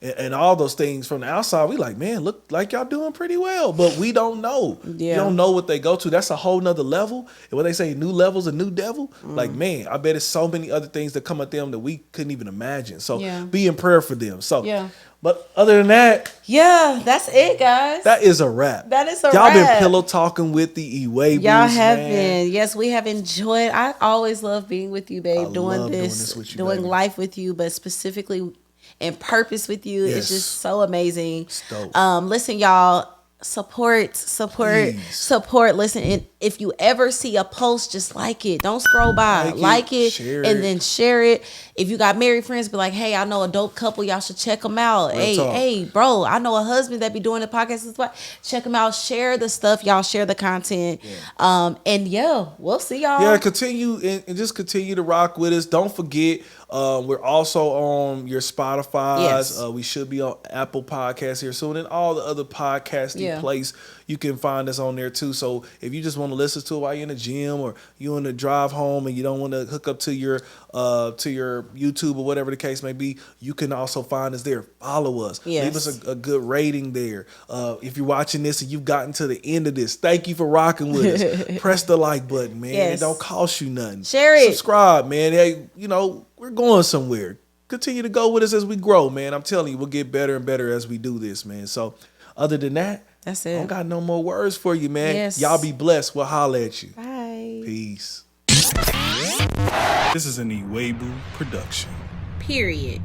and all those things from the outside. We like, man, look like y'all doing pretty well, but we don't know. You don't know what they go to. That's a whole nother level. And when they say new levels, a new devil, like, man, I bet it's so many other things that come at them that we couldn't even imagine. So be in prayer for them. So but other than that, that's it, guys. that is a wrap. That is a Y'all wrap. been pillow talking with the Iwebus. Y'all have man. been. Yes, we have enjoyed. I always love being with you, babe. I Doing love this with you, doing baby. life with you, but specifically and purpose with you. Yes. It's just so amazing. It's dope. Listen, y'all, support. Please. Listen, If you ever see a post, just like it. Don't scroll by. Like it, share and it. then share it. If you got married friends, be like, hey, I know a dope couple. Y'all should check them out. Real talk. Hey, bro, I know a husband that be doing the podcast as well. Check them out. Share the stuff. Y'all share the content. And yeah, we'll see y'all. Yeah, continue and just continue to rock with us. Don't forget, we're also on your Spotify's. Yes. We should be on Apple Podcasts here soon, and all the other podcasting place. You can find us on there too. So if you just want to listen to it while you're in the gym or you on the drive home and you don't want to hook up to your YouTube or whatever the case may be, you can also find us there. Follow us. Yes. Leave us a good rating there. If you're watching this and you've gotten to the end of this, thank you for rocking with us. Press the like button, man. Yes. It don't cost you nothing. Share it. Subscribe, man. Hey, we're going somewhere. Continue to go with us as we grow, man. I'm telling you, we'll get better and better as we do this, man. So other than that, that's I it. don't got no more words for you, man. Yes. Y'all be blessed. We'll holler at you. Bye. Peace. This is an Iwebu production. Period.